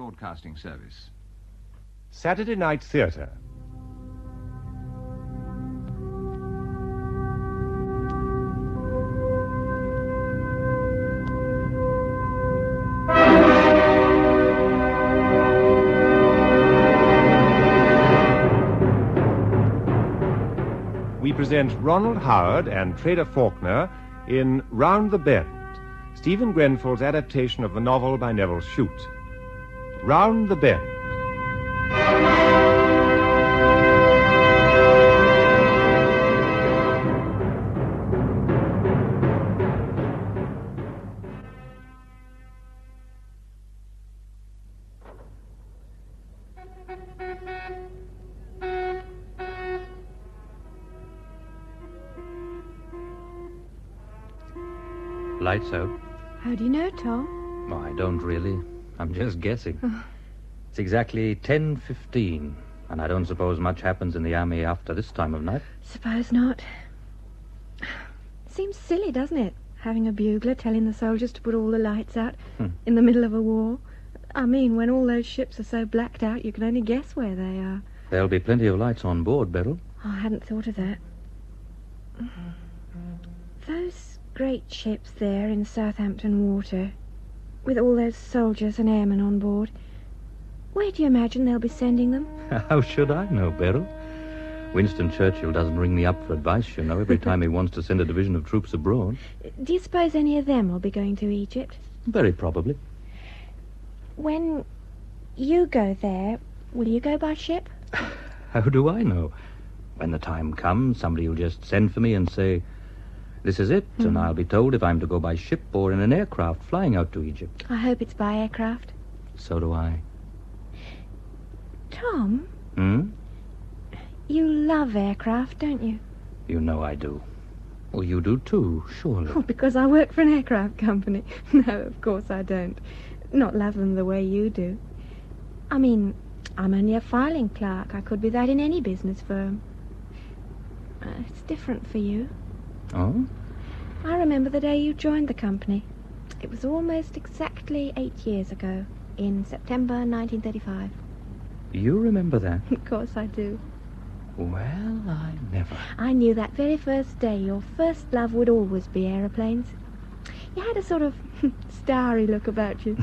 Broadcasting Service. Saturday Night Theatre. We present Ronald Howard and Trader Faulkner in Round the Bend, Stephen Grenfell's adaptation of the novel by Nevil Shute. Round the Bend. Lights out. How do you know, Tom? Oh, I don't really. I'm just guessing. It's exactly 10:15, and I don't suppose much happens in the army after this time of night. Suppose not. Seems silly, doesn't it? Having a bugler telling the soldiers to put all the lights out in the middle of a war. I mean, when all those ships are so blacked out, you can only guess where they are. There'll be plenty of lights on board, Beryl. Oh, I hadn't thought of that. Those great ships there in Southampton water, with all those soldiers and airmen on board, where do you imagine they'll be sending them? How should I know, Beryl? Winston Churchill doesn't ring me up for advice, you know, every time he wants to send a division of troops abroad. Do you suppose any of them will be going to Egypt? Very probably. When you go there, will you go by ship? How do I know? When the time comes, somebody will just send for me and say, "This is it," and I'll be told if I'm to go by ship or in an aircraft flying out to Egypt. I hope it's by aircraft. So do I. Tom? Hmm? You love aircraft, don't you? You know I do. Well, you do too, surely. Oh, because I work for an aircraft company. No, of course I don't. Not love them the way you do. I mean, I'm only a filing clerk. I could be that in any business firm. It's different for you. Oh? I remember the day you joined the company. It was almost exactly 8 years ago, in September 1935. You remember that? Of course I do. Well, I never. I knew that very first day your first love would always be aeroplanes. You had a sort of starry look about you.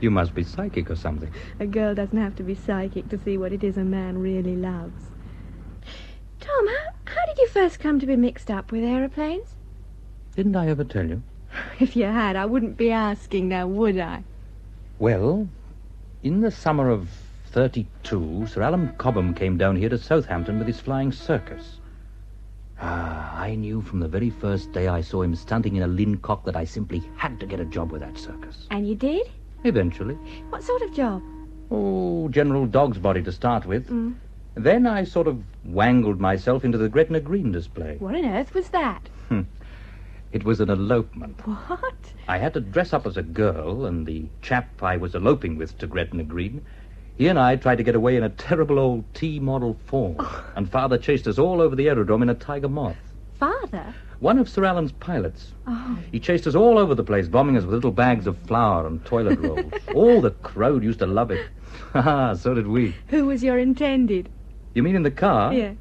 You must be psychic or something. A girl doesn't have to be psychic to see what it is a man really loves. Tom, how did you first come to be mixed up with aeroplanes? Didn't I ever tell you? If you had, I wouldn't be asking now, would I? Well, in the summer of 32, Sir Alan Cobham came down here to Southampton with his flying circus. I knew from the very first day I saw him stunting in a lincock that I simply had to get a job with that circus. And you did? Eventually. What sort of job? Oh, general dog's body to start with. Then I sort of wangled myself into the Gretna Green display. What on earth was that? It was an elopement. What? I had to dress up as a girl, and the chap I was eloping with to Gretna Green, he and I tried to get away in a terrible old T-model Ford, and Father chased us all over the aerodrome in a Tiger Moth. Father? One of Sir Alan's pilots. Oh. He chased us all over the place, bombing us with little bags of flour and toilet rolls. All the crowd used to love it. So did we. Who was your intended? You mean in the car? Yeah.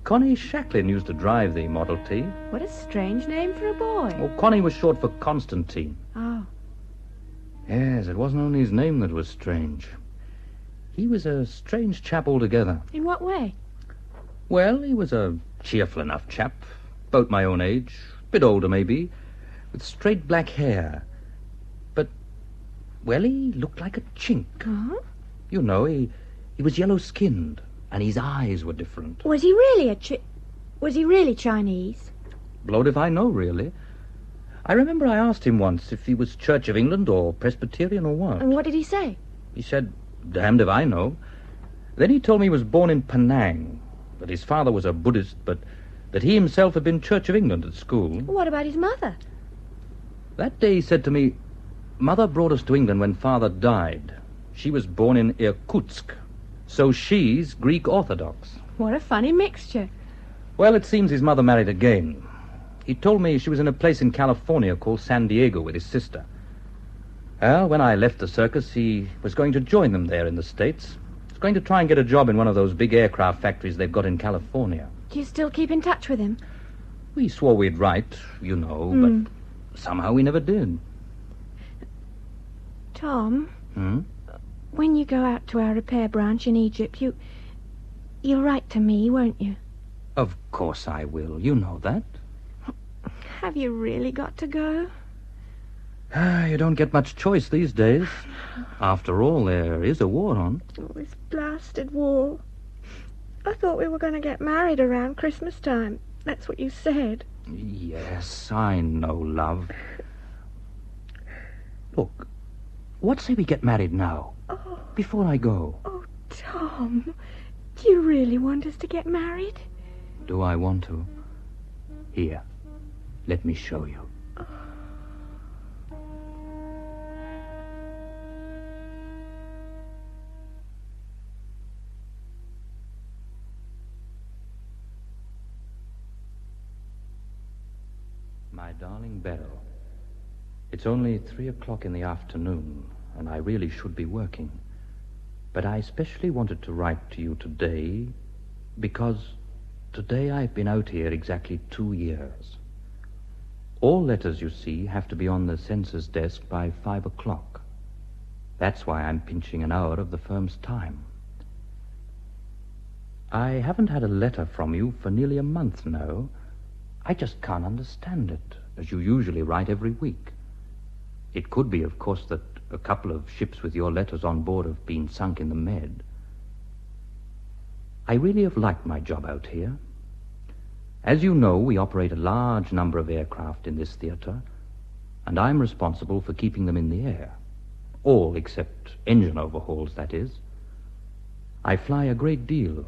Connie Shaklin used to drive the Model T. What a strange name for a boy. Oh, Connie was short for Constantine. Oh. Yes, it wasn't only his name that was strange. He was a strange chap altogether. In what way? Well, he was a cheerful enough chap, about my own age, bit older maybe, with straight black hair. But, well, he looked like a chink. Uh-huh. You know, he was yellow-skinned, and his eyes were different. Was he really Was he really Chinese? Blowed if I know, really. I remember I asked him once if he was Church of England or Presbyterian or what. And what did he say? He said, "Damned if I know." Then he told me he was born in Penang, that his father was a Buddhist, but that he himself had been Church of England at school. What about his mother? That day he said to me, "Mother brought us to England when Father died. She was born in Irkutsk, so she's Greek Orthodox." What a funny mixture. Well, it seems his mother married again. He told me she was in a place in California called San Diego with his sister. Well, when I left the circus, he was going to join them there in the States. He was going to try and get a job in one of those big aircraft factories they've got in California. Do you still keep in touch with him? We swore we'd write, you know, but somehow we never did. Tom, when you go out to our repair branch in Egypt, you'll write to me, won't you? Of course I will. You know that. Have you really got to go? You don't get much choice these days. After all, there is a war on. Oh, this blasted war. I thought we were going to get married around Christmas time. That's what you said. Yes, I know, love. Look, what say we get married now? Oh. Before I go. Oh, Tom, do you really want us to get married? Do I want to? Here, let me show you. My darling Beryl, it's only 3:00 in the afternoon, and I really should be working. But I especially wanted to write to you today because today I've been out here exactly 2 years. All letters, you see, have to be on the census desk by 5:00. That's why I'm pinching an hour of the firm's time. I haven't had a letter from you for nearly a month now. I just can't understand it, as you usually write every week. It could be, of course, that a couple of ships with your letters on board have been sunk in the Med. I really have liked my job out here. As you know, we operate a large number of aircraft in this theater, and I'm responsible for keeping them in the air. All except engine overhauls, that is. I fly a great deal,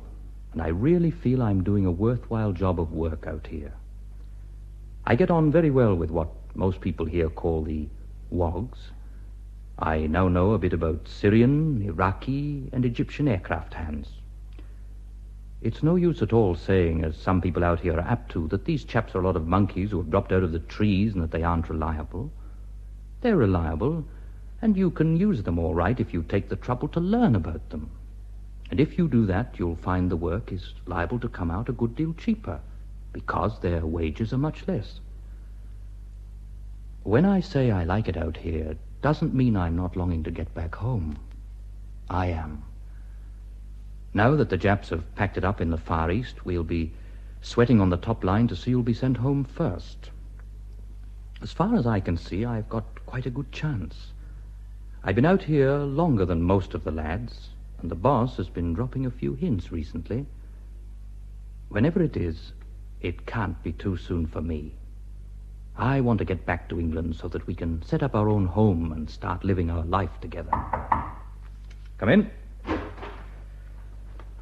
and I really feel I'm doing a worthwhile job of work out here. I get on very well with what most people here call the WOGs. I now know a bit about Syrian, Iraqi, and Egyptian aircraft hands. It's no use at all saying, as some people out here are apt to, that these chaps are a lot of monkeys who have dropped out of the trees and that they aren't reliable. They're reliable, and you can use them all right if you take the trouble to learn about them. And if you do that, you'll find the work is liable to come out a good deal cheaper, because their wages are much less. When I say I like it out here, it doesn't mean I'm not longing to get back home. I am. Now that the Japs have packed it up in the Far East, we'll be sweating on the top line to see who'll be sent home first. As far as I can see, I've got quite a good chance. I've been out here longer than most of the lads, and the boss has been dropping a few hints recently. Whenever it is, it can't be too soon for me. I want to get back to England so that we can set up our own home and start living our life together. Come in.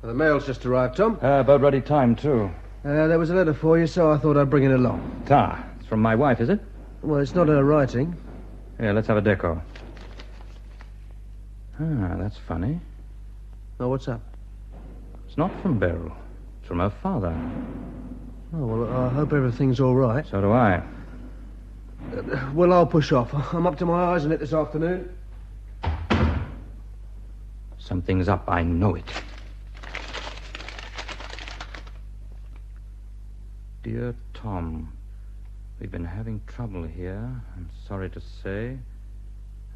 The mail's just arrived, Tom. About ready time, too. There was a letter for you, so I thought I'd bring it along. It's from my wife, is it? Well, it's not her writing. Here, let's have a deco. That's funny. Oh, what's up? It's not from Beryl. It's from her father. Oh, well, I hope everything's all right. So do I. Well, I'll push off. I'm up to my eyes in it this afternoon. Something's up, I know it. Dear Tom, we've been having trouble here, I'm sorry to say.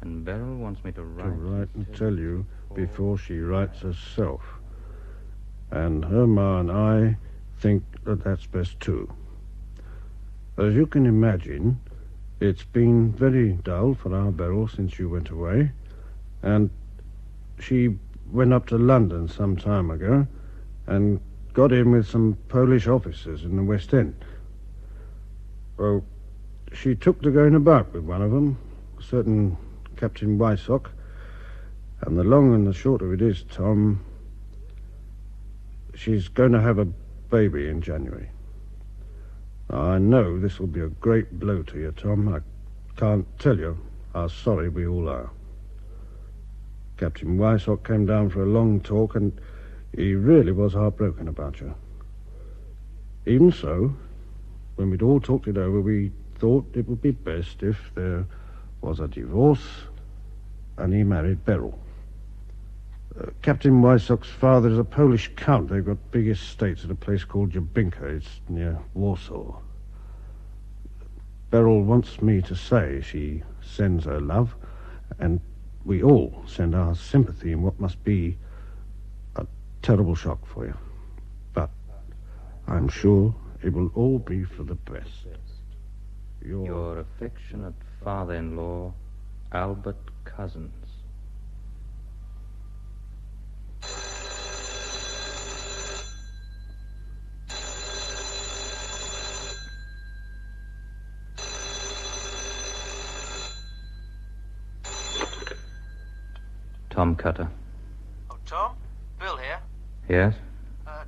And Beryl wants me to write... To write and tell you before she writes herself. And her ma and I think that that's best too. As you can imagine, it's been very dull for our Beryl since you went away, and she went up to London some time ago and got in with some Polish officers in the West End. Well, she took to going about with one of them, a certain Captain Wysock, and the long and the short of it is, Tom, she's going to have a baby in January. I know this will be a great blow to you, Tom. I can't tell you how sorry we all are. Captain Wysock came down for a long talk, and he really was heartbroken about you. Even so, when we'd all talked it over, we thought it would be best if there was a divorce and he married Beryl. Captain Wysock's father is a Polish count. They've got big estates at a place called Jabinka. It's near Warsaw. Beryl wants me to say she sends her love, and we all send our sympathy in what must be a terrible shock for you. But I'm sure it will all be for the best. Your affectionate father-in-law, Albert Cousins. Tom Cutter. Oh, Tom? Bill here. Yes?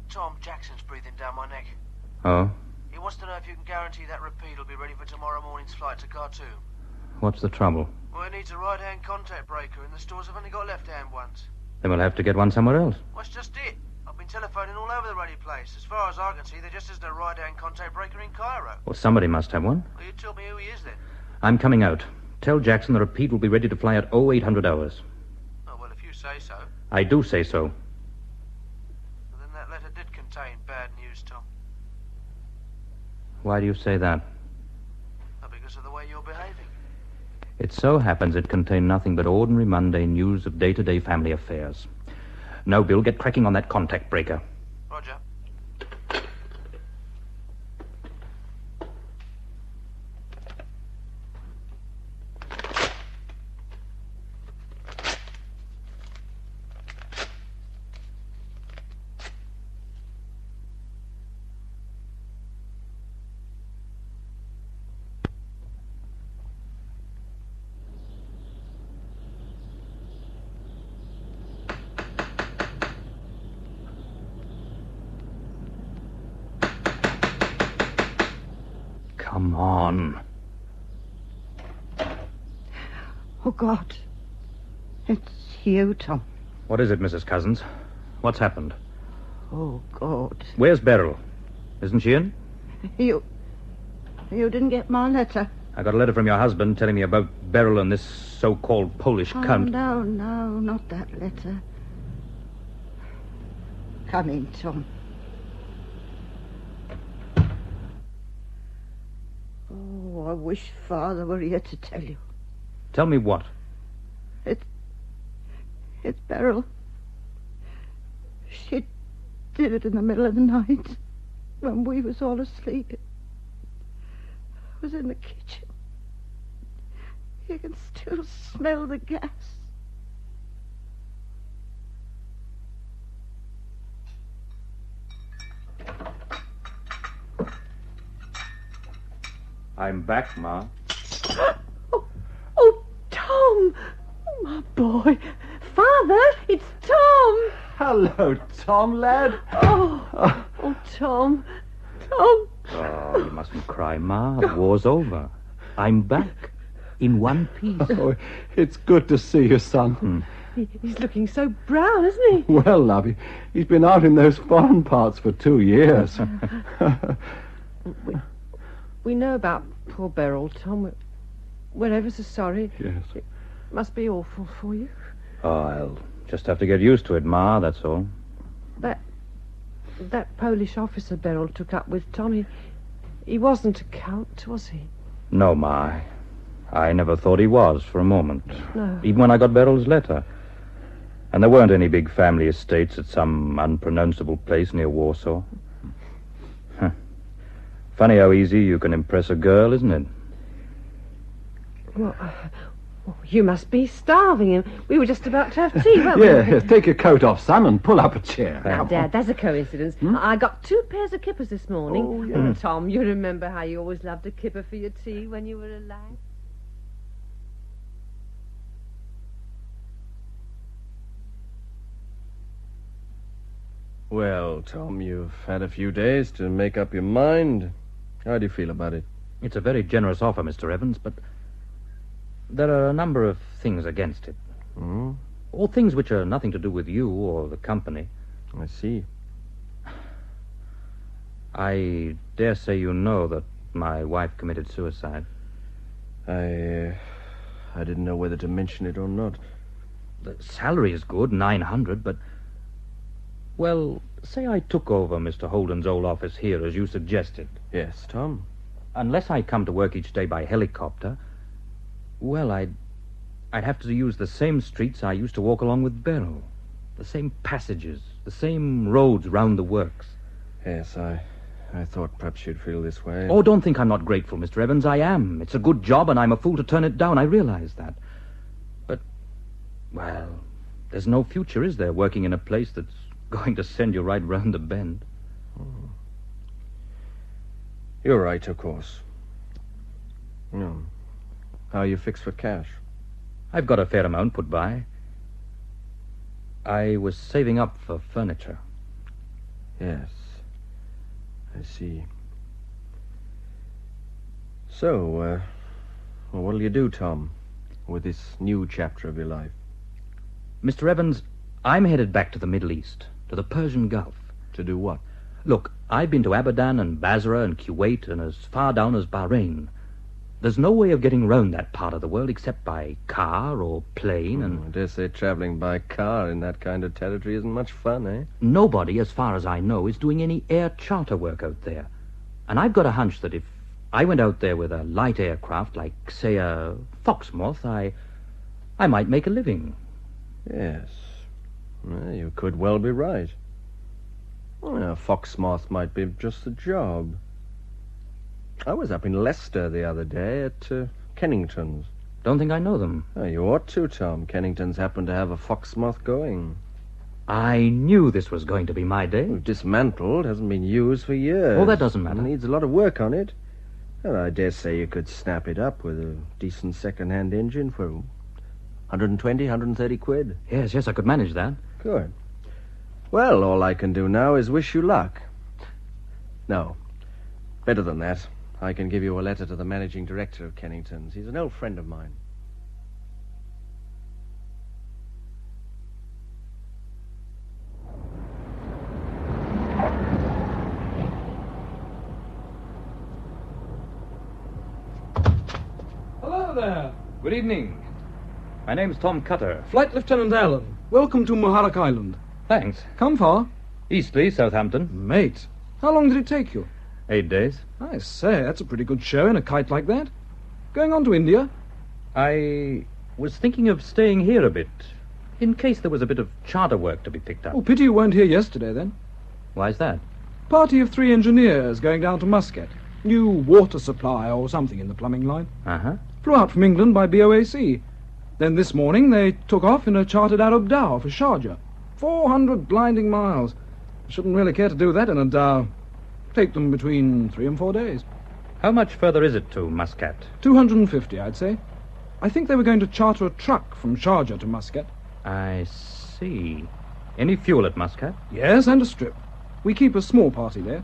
Tom, Jackson's breathing down my neck. Oh? He wants to know if you can guarantee that repeat will be ready for tomorrow morning's flight to Khartoum. What's the trouble? Well, it needs a right-hand contact breaker, and the stores have only got left-hand ones. Then we'll have to get one somewhere else. Well, that's just it. I've been telephoning all over the radio place. As far as I can see, there just isn't a right-hand contact breaker in Cairo. Well, somebody must have one. Well, you tell me who he is, then. I'm coming out. Tell Jackson the repeat will be ready to fly at 0800 hours. Oh, well, if you say so. I do say so. Well, then that letter did contain bad news, Tom. Why do you say that? Well, because of the way you're behaving. It so happens it contained nothing but ordinary mundane news of day-to-day family affairs. No, Bill, get cracking on that contact breaker. Roger. Come on. Oh, God. It's you, Tom. What is it, Mrs. Cousins? What's happened? Oh, God. Where's Beryl? Isn't she in? You didn't get my letter? I got a letter from your husband telling me about Beryl and this so-called Polish cunt. No, not that letter. Come in, Tom. Oh, I wish Father were here to tell you. Tell me what? It's Beryl. She did it in the middle of the night when we was all asleep. It was in the kitchen. You can still smell the gas. I'm back, Ma. Oh, Tom! Oh, my boy. Father, it's Tom! Hello, Tom, lad. Oh, Tom. Tom. Oh, you mustn't cry, Ma. The war's over. I'm back. In one piece. Oh, it's good to see you, son. He's looking so brown, isn't he? Well, love, he's been out in those foreign parts for 2 years. We know about poor Beryl, Tom. We're ever so sorry. Yes. It must be awful for you. Oh, I'll just have to get used to it, Ma, that's all. That Polish officer Beryl took up with, Tom, he wasn't a count, was he? No, Ma. I never thought he was for a moment. No. Even when I got Beryl's letter. And there weren't any big family estates at some unpronounceable place near Warsaw. Huh. Funny how easy you can impress a girl, isn't it? Well, you must be starving. We were just about to have tea, weren't we? Yeah, take your coat off, son, and pull up a chair. Now, Dad, that's a coincidence. I got 2 pairs of kippers this morning. Oh, yeah. Tom, you remember how you always loved a kipper for your tea when you were a lad? Well, Tom, you've had a few days to make up your mind. How do you feel about it? It's a very generous offer, Mr. Evans, but there are a number of things against it. All things which are nothing to do with you or the company. I see. I dare say you know that my wife committed suicide. I didn't know whether to mention it or not. The salary is good, 900, but... Well, say I took over Mr. Holden's old office here, as you suggested. Yes, Tom? Unless I come to work each day by helicopter, well, I'd have to use the same streets I used to walk along with Beryl. The same passages, the same roads round the works. Yes, I thought perhaps you'd feel this way. Oh, don't think I'm not grateful, Mr. Evans. I am. It's a good job, and I'm a fool to turn it down. I realize that. But, well, there's no future, is there, working in a place that's going to send you right round the bend? You're right, of course. How are you fixed for cash? I've got a fair amount put by. I was saving up for furniture. Yes, I see. So, what'll you do, Tom, with this new chapter of your life? Mr. Evans, I'm headed back to the Middle East, to the Persian Gulf. To do what? Look, I've been to Abadan and Basra and Kuwait and as far down as Bahrain. There's no way of getting round that part of the world except by car or plane and... I dare say traveling by car in that kind of territory isn't much fun, eh? Nobody, as far as I know, is doing any air charter work out there. And I've got a hunch that if I went out there with a light aircraft, like, say, a Foxmoth, I might make a living. Yes. Well, you could well be right. Well, a Foxmoth might be just the job. I was up in Leicester the other day at Kennington's. Don't think I know them. Oh, you ought to, Tom. Kennington's happened to have a Foxmoth going. I knew this was going to be my day. Dismantled, hasn't been used for years. Oh, that doesn't matter. It needs a lot of work on it. Well, I dare say you could snap it up with a decent second-hand engine for 120, 130 quid. Yes, I could manage that. Good. Well, all I can do now is wish you luck. No, better than that. I can give you a letter to the managing director of Kennington's. He's an old friend of mine. Hello there. Good evening. My name's Tom Cutter. Flight Lieutenant Allen. Welcome to Muharraq Island. Thanks. Come far? Eastleigh, Southampton. Mate, how long did it take you? 8 days. I say, that's a pretty good show in a kite like that. Going on to India? I was thinking of staying here a bit, in case there was a bit of charter work to be picked up. Oh, pity you weren't here yesterday, then. Why's that? Party of 3 engineers going down to Muscat. New water supply or something in the plumbing line. Uh-huh. Flew out from England by BOAC. Then this morning they took off in a chartered Arab dhow for Sharjah. 400 blinding miles. Shouldn't really care to do that in a dhow. Take them between 3 and 4 days. How much further is it to Muscat? 250, I'd say. I think they were going to charter a truck from Sharjah to Muscat. I see. Any fuel at Muscat? Yes, and a strip. We keep a small party there.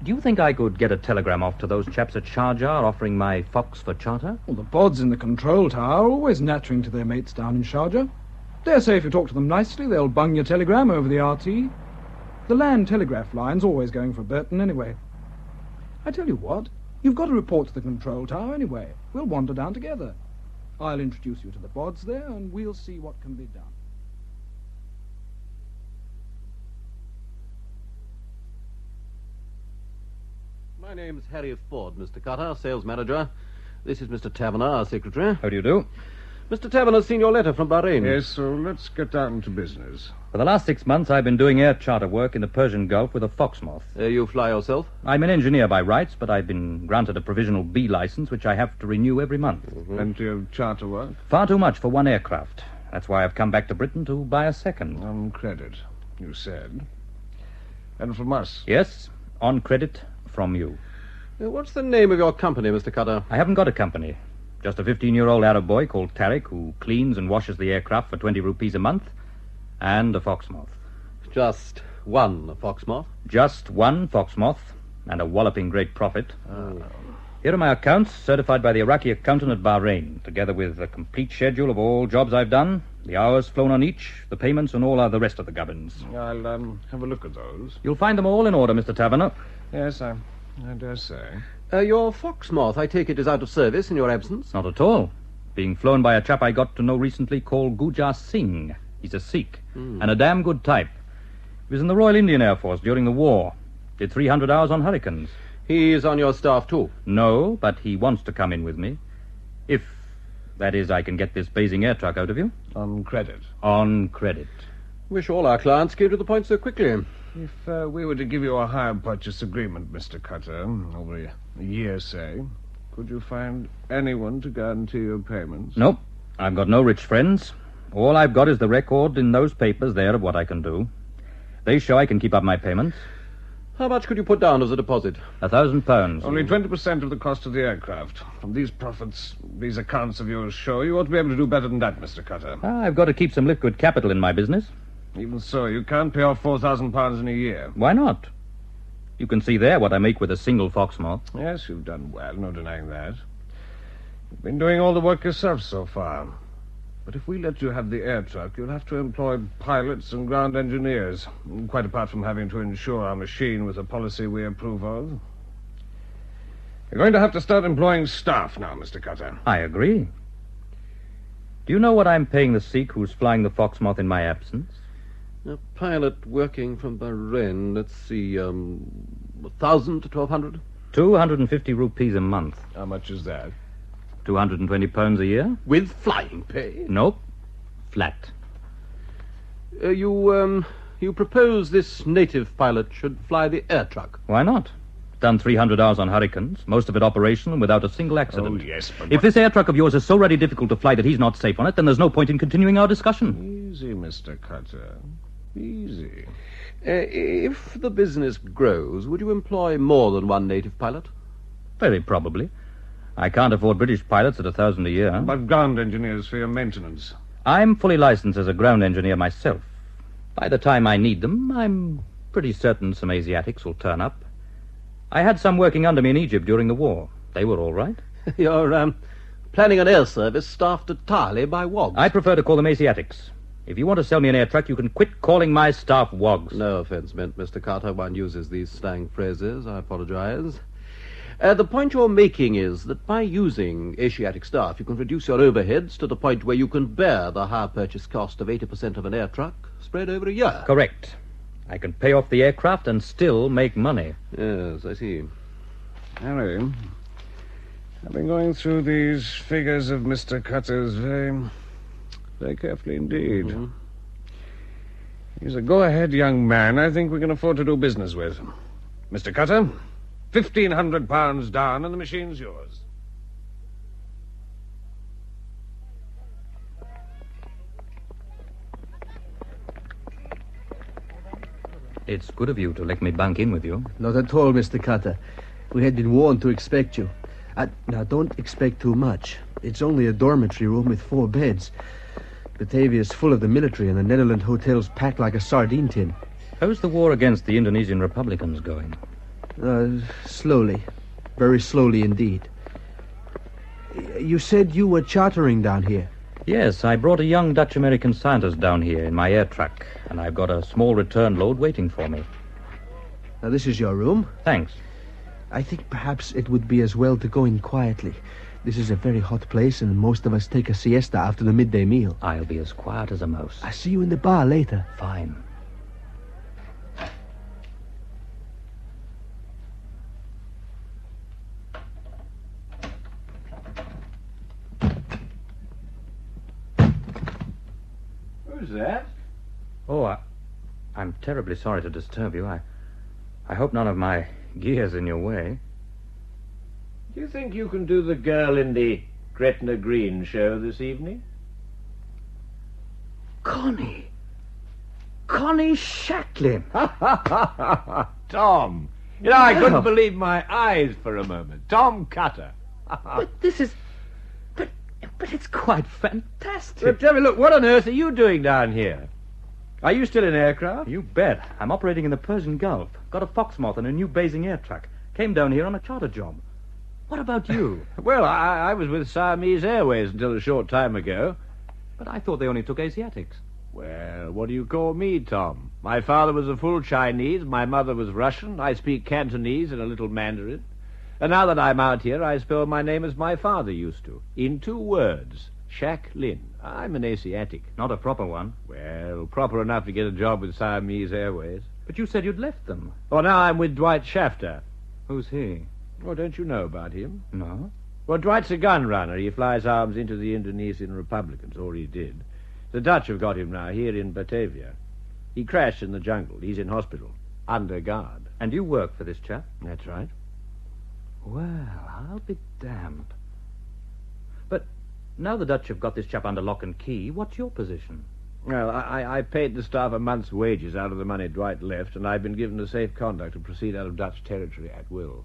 Do you think I could get a telegram off to those chaps at Sharjah offering my Fox for charter? Well, the pods in the control tower are always nattering to their mates down in Sharjah. Dare say if you talk to them nicely, they'll bung your telegram over the RT. The land telegraph line's always going for Burton anyway. I tell you what, you've got to report to the control tower anyway. We'll wander down together. I'll introduce you to the pods there, and we'll see what can be done. My name's Harry Ford, Mr. Cutter, sales manager. This is Mr. Taverner, our secretary. How do you do? Mr. Taverner's seen your letter from Bahrain. Yes, so let's get down to business. For the last 6 months, I've been doing air charter work in the Persian Gulf with a Foxmoth. You fly yourself? I'm an engineer by rights, but I've been granted a provisional B license, which I have to renew every month. Plenty of charter work? Far too much for one aircraft. That's why I've come back to Britain to buy a second. On credit, you said. And from us? Yes, on credit from you. What's the name of your company, Mr. Cutter? I haven't got a company. Just a 15-year-old Arab boy called Tariq who cleans and washes the aircraft for 20 rupees a month, and a Foxmoth. Just one Foxmoth? Just one Foxmoth, and a walloping great profit. Here are my accounts, certified by the Iraqi accountant at Bahrain, together with a complete schedule of all jobs I've done, the hours flown on each, the payments, and all the rest of the gubbins. I'll have a look at those. You'll find them all in order, Mr. Taverner. Yes, I dare say. Your Foxmoth, I take it, is out of service in your absence? Not at all. being flown by a chap I got to know recently called Gujar Singh. He's a Sikh, and a damn good type. He was in the Royal Indian Air Force during the war. Did 300 hours on Hurricanes. He's on your staff, too? No, but he wants to come in with me. If, that is, I can get this Basing air truck out of you. On credit. On credit. Wish all our clients came to the point so quickly. If we were to give you a hire purchase agreement, Mr. Cutter, over a year, say, could you find anyone to guarantee your payments? Nope. I've got no rich friends. All I've got is the record in those papers there of what I can do. They show I can keep up my payments. How much could you put down as a deposit? £1,000. Only 20% of the cost of the aircraft. From these profits, these accounts of yours show you ought to be able to do better than that, Mr. Cutter. I've got to keep some liquid capital in my business. Even so, you can't pay off £4,000 in a year. Why not? You can see there what I make with a single Foxmoth. Yes, you've done well, no denying that. You've been doing all the work yourself so far. But if we let you have the air truck, you'll have to employ pilots and ground engineers, quite apart from having to insure our machine with a policy we approve of. You're going to have to start employing staff now, Mr. Cutter. I agree. Do you know what I'm paying the Sikh who's flying the Foxmoth in my absence? A pilot working from Bahrain, let's see, 1,000 to 1,200? 250 rupees a month. How much is that? £220 a year? With flying pay? Nope. Flat. You propose this native pilot should fly the air truck? Why not? Done 300 hours on Hurricanes, most of it operational without a single accident. Oh, yes, but... If this air truck of yours is so really difficult to fly that he's not safe on it, then there's no point in continuing our discussion. Easy, Mr. Cutter. Easy. If the business grows, would you employ more than one native pilot? Very probably. I can't afford British pilots at $1,000 a year. But ground engineers for your maintenance. I'm fully licensed as a ground engineer myself. By the time I need them, I'm pretty certain some Asiatics will turn up. I had some working under me in Egypt during the war. They were all right. You're, planning an air service staffed entirely by wogs. I prefer to call them Asiatics. If you want to sell me an air truck, you can quit calling my staff wogs. No offense meant, Mr. Carter. One uses these slang phrases. I apologize. The point you're making is that by using Asiatic staff, you can reduce your overheads to the point where you can bear the higher purchase cost of 80% of an air truck spread over a year. Correct. I can pay off the aircraft and still make money. Yes, I see. Harry, I've been going through these figures of Mr. Cutter's very carefully indeed. Mm-hmm. He's a go-ahead young man I think we can afford to do business with. Mr. Cutter, £1,500 down and the machine's yours. It's good of you to let me bunk in with you. Not at all, Mr. Cutter. We had been warned to expect you. Now, don't expect too much. It's only a dormitory room with 4 beds. Batavia's full of the military, and the Netherlands hotel's packed like a sardine tin. How's the war against the Indonesian Republicans going? Slowly. Very slowly indeed. You said you were chartering down here. Yes, I brought a young Dutch-American scientist down here in my air truck, and I've got a small return load waiting for me. Now, this is your room. Thanks. I think perhaps it would be as well to go in quietly. This is a very hot place, and most of us take a siesta after the midday meal. I'll be as quiet as a mouse. I'll see you in the bar later. Fine. Who's that? Oh, I'm terribly sorry to disturb you. I hope none of my gear's in your way. Do you think you can do the girl in the Gretna Green show this evening? Connie! Connie Shaklin! Tom! You know, I couldn't believe my eyes for a moment. Tom Cutter. But this is... But it's quite fantastic. But tell me, look, what on earth are you doing down here? Are you still in aircraft? You bet. I'm operating in the Persian Gulf. Got a Foxmoth and a new Basing air truck. Came down here on a charter job. What about you? Well, I was with Siamese Airways until a short time ago. But I thought they only took Asiatics. Well, what do you call me, Tom? My father was a full Chinese, my mother was Russian, I speak Cantonese and a little Mandarin. And now that I'm out here, I spell my name as my father used to. In 2 words. Shaklin. I'm an Asiatic. Not a proper one. Well, proper enough to get a job with Siamese Airways. But you said you'd left them. Well, now I'm with Dwight Shafter. Who's he? Well, don't you know about him? No. Well, Dwight's a gun runner. He flies arms into the Indonesian Republicans, or he did. The Dutch have got him now, here in Batavia. He crashed in the jungle. He's in hospital. Under guard. And you work for this chap? That's right. Well, I'll be damned. But now the Dutch have got this chap under lock and key, what's your position? Well, I paid the staff a month's wages out of the money Dwight left, and I've been given a safe conduct to proceed out of Dutch territory at will.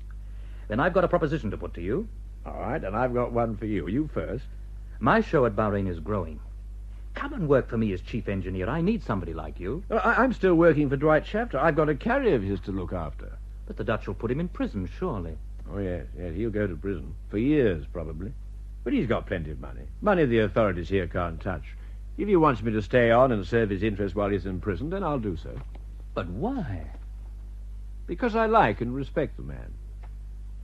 Then I've got a proposition to put to you. All right, and I've got one for you. You first. My show at Bahrain is growing. Come and work for me as chief engineer. I need somebody like you. Well, I'm still working for Dwight Shafter. I've got a carrier of his to look after. But the Dutch will put him in prison, surely. Oh, yes, he'll go to prison. For years, probably. But he's got plenty of money. Money the authorities here can't touch. If he wants me to stay on and serve his interests while he's in prison, then I'll do so. But why? Because I like and respect the man.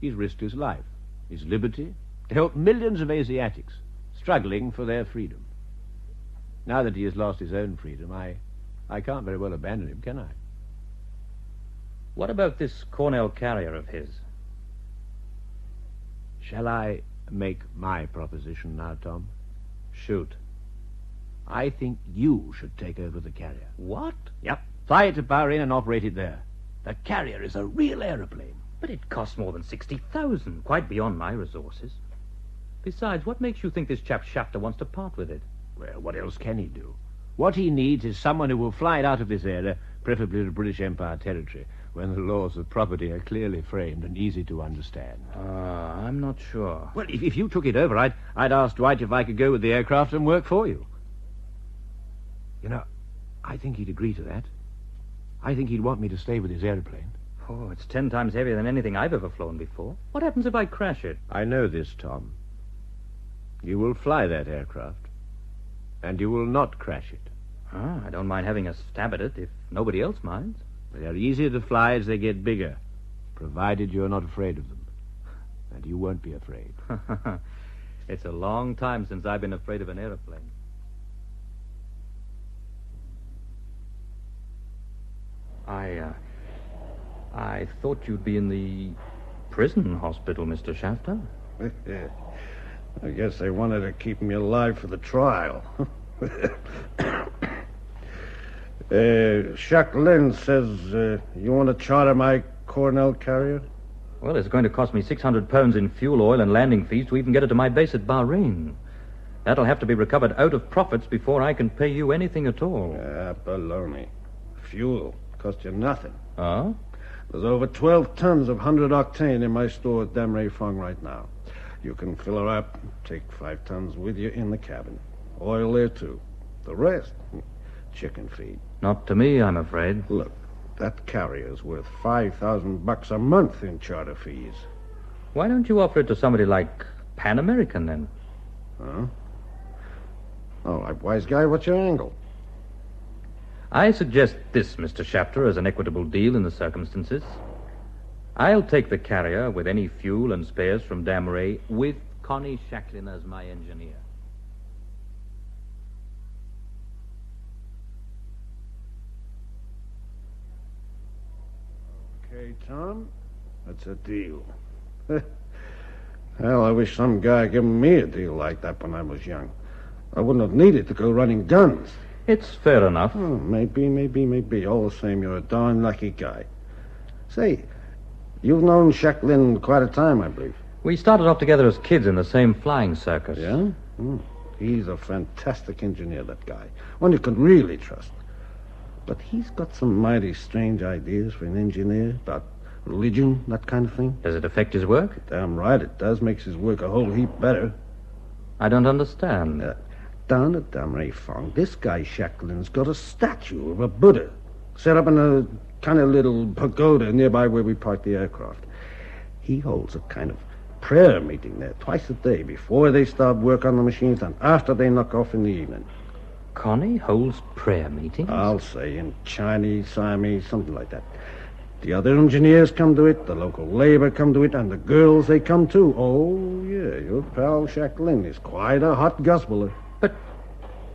He's risked his life, his liberty, to help millions of Asiatics struggling for their freedom. Now that he has lost his own freedom, I can't very well abandon him, can I? What about this Cornell carrier of his? Shall I make my proposition now, Tom? Shoot. I think you should take over the carrier. What? Yep. Fly it to Bahrain and operate it there. The carrier is a real aeroplane. But it costs more than 60,000, quite beyond my resources. Besides, what makes you think this chap Shafter wants to part with it? Well, what else can he do? What he needs is someone who will fly it out of this area, preferably to British Empire territory, when the laws of property are clearly framed and easy to understand. I'm not sure. Well, if you took it over, I'd ask Dwight if I could go with the aircraft and work for you. You know, I think he'd agree to that. I think he'd want me to stay with his airplane. Oh, it's 10 times heavier than anything I've ever flown before. What happens if I crash it? I know this, Tom. You will fly that aircraft, and you will not crash it. I don't mind having a stab at it if nobody else minds. They are easier to fly as they get bigger, provided you're not afraid of them. And you won't be afraid. It's a long time since I've been afraid of an airplane. I thought you'd be in the prison hospital, Mr. Shafter. I guess they wanted to keep me alive for the trial. Shaklin says you want to charter my Cornell carrier? Well, it's going to cost me 600 pounds in fuel oil and landing fees to even get it to my base at Bahrain. That'll have to be recovered out of profits before I can pay you anything at all. Baloney. Fuel cost you nothing. Huh? There's over 12 tons of 100 octane in my store at Dam Ray Fong right now. You can fill her up, take 5 tons with you in the cabin. Oil there, too. The rest, chicken feed. Not to me, I'm afraid. Look, that carrier's worth $5,000 a month in charter fees. Why don't you offer it to somebody like Pan American, then? Huh? All right, wise guy, what's your angle? I suggest this, Mr. Shafter, as an equitable deal in the circumstances. I'll take the carrier with any fuel and spares from Dam Ray with Connie Shaklin as my engineer. Okay, Tom, that's a deal. Hell, I wish some guy had given me a deal like that when I was young. I wouldn't have needed to go running guns. It's fair enough. Oh, maybe. All the same, you're a darn lucky guy. Say, you've known Shaklin quite a time, I believe. We started off together as kids in the same flying circus. Yeah? He's a fantastic engineer, that guy. One you can really trust. But he's got some mighty strange ideas for an engineer about religion, that kind of thing. Does it affect his work? Damn right it does. Makes his work a whole heap better. I don't understand. Down at Dam Ray Fong, this guy Shaklin's got a statue of a Buddha set up in a kind of little pagoda nearby where we parked the aircraft. He holds a kind of prayer meeting there twice a day before they start work on the machines and after they knock off in the evening. Connie holds prayer meetings? I'll say in Chinese, Siamese, something like that. The other engineers come to it, the local labor come to it, and the girls, they come too. Oh, yeah, your pal Shaklin is quite a hot gospeler. But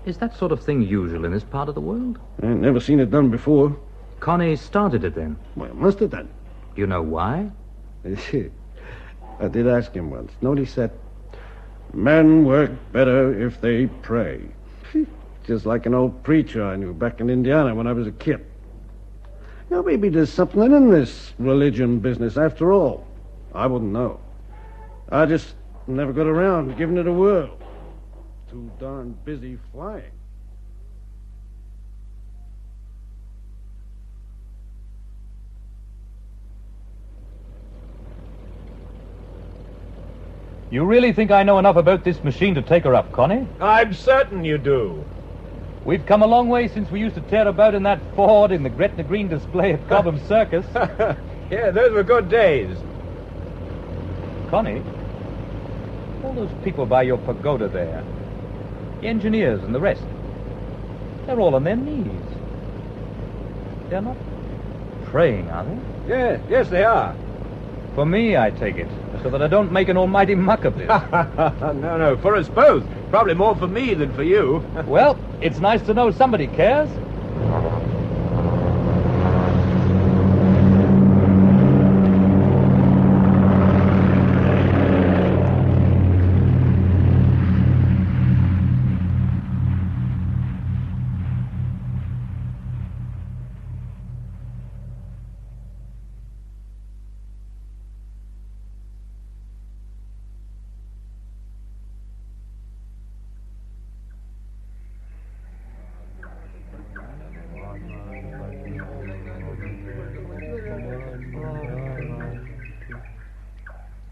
is that sort of thing usual in this part of the world? I ain't never seen it done before. Connie started it then. Well, must have done. You know why? I did ask him once. Note he said, men work better if they pray. Just like an old preacher I knew back in Indiana when I was a kid. Now, maybe there's something in this religion business after all. I wouldn't know. I just never got around to giving it a whirl. Too darn busy flying. You really think I know enough about this machine to take her up, Connie? I'm certain you do. We've come a long way since we used to tear about in that Ford in the Gretna Green display at Cobham Circus. Yeah, those were good days. Connie, all those people by your pagoda there, the engineers and the rest, they're all on their knees. They're not praying, are they? Yes, they are. For me, I take it, so that I don't make an almighty muck of this. No, for us both. Probably more for me than for you. Well, it's nice to know somebody cares.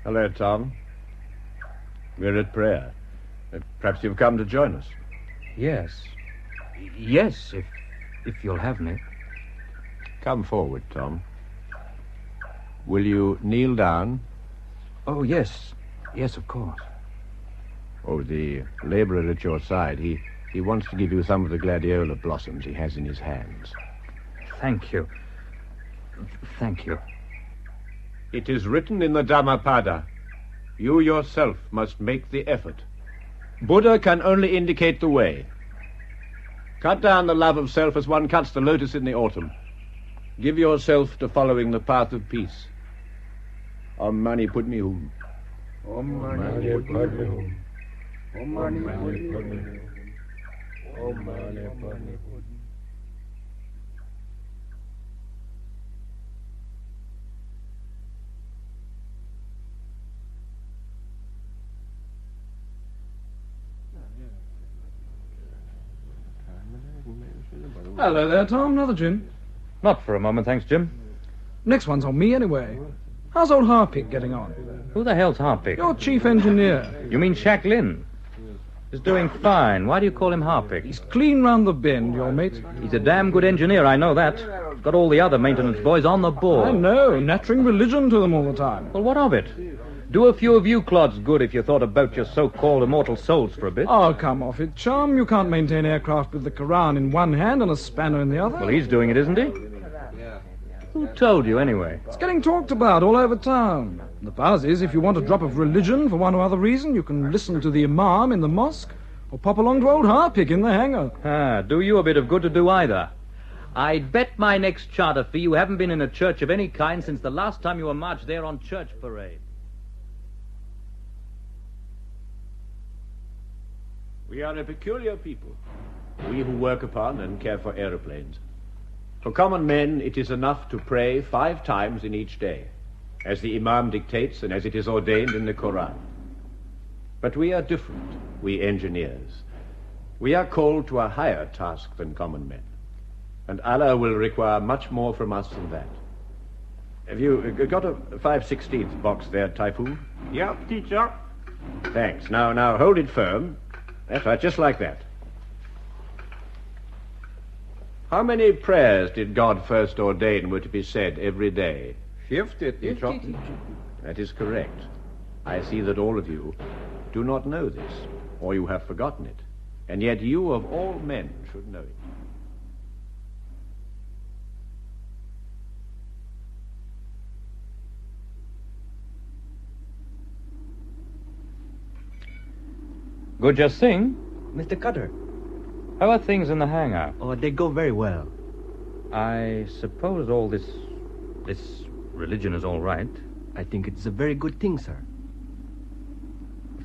Hello, Tom. We're at prayer. Perhaps you've come to join us. Yes, if you'll have me. Come forward, Tom. Will you kneel down? Oh, yes, of course. Oh, the laborer at your side, he wants to give you some of the gladiola blossoms he has in his hands. Thank you. It is written in the Dhammapada, you yourself must make the effort. Buddha can only indicate the way. Cut down the love of self as one cuts the lotus in the autumn. Give yourself to following the path of peace. Om Mani Padme Hum. Om Mani Padme Hum. Om Mani Padme Hum. Om Mani Padme Hum. Hello there, Tom. Another gin. Not for a moment, thanks, Jim. Next one's on me, anyway. How's old Harpick getting on? Who the hell's Harpick? Your chief engineer. You mean Shaklin? He's doing fine. Why do you call him Harpick? He's clean round the bend, your mate. He's a damn good engineer, I know that. Got all the other maintenance boys on the board. I know, nattering religion to them all the time. Well, what of it? Do a few of you clods good if you thought about your so-called immortal souls for a bit. Oh, come off it, chum. You can't maintain aircraft with the Quran in one hand and a spanner in the other. Well, he's doing it, isn't he? Who told you, anyway? It's getting talked about all over town. The buzz is, if you want a drop of religion for one or other reason, you can listen to the imam in the mosque or pop along to old Harpick in the hangar. Do you a bit of good to do either. I'd bet my next charter fee you haven't been in a church of any kind since the last time you were marched there on church parade. We are a peculiar people, we who work upon and care for aeroplanes. For common men, it is enough to pray 5 times in each day, as the Imam dictates and as it is ordained in the Quran. But we are different, we engineers. We are called to a higher task than common men, and Allah will require much more from us than that. Have you got a 5/16 box there, Typhoon? Yeah, teacher. Thanks. Now hold it firm. That's right, just like that. How many prayers did God first ordain were to be said every day? 50, teacher. That is correct. I see that all of you do not know this, or you have forgotten it, and yet you of all men should know it. Guja Singh? Mr. Cutter. How are things in the hangar? Oh, they go very well. I suppose all this religion is all right. I think it's a very good thing, sir.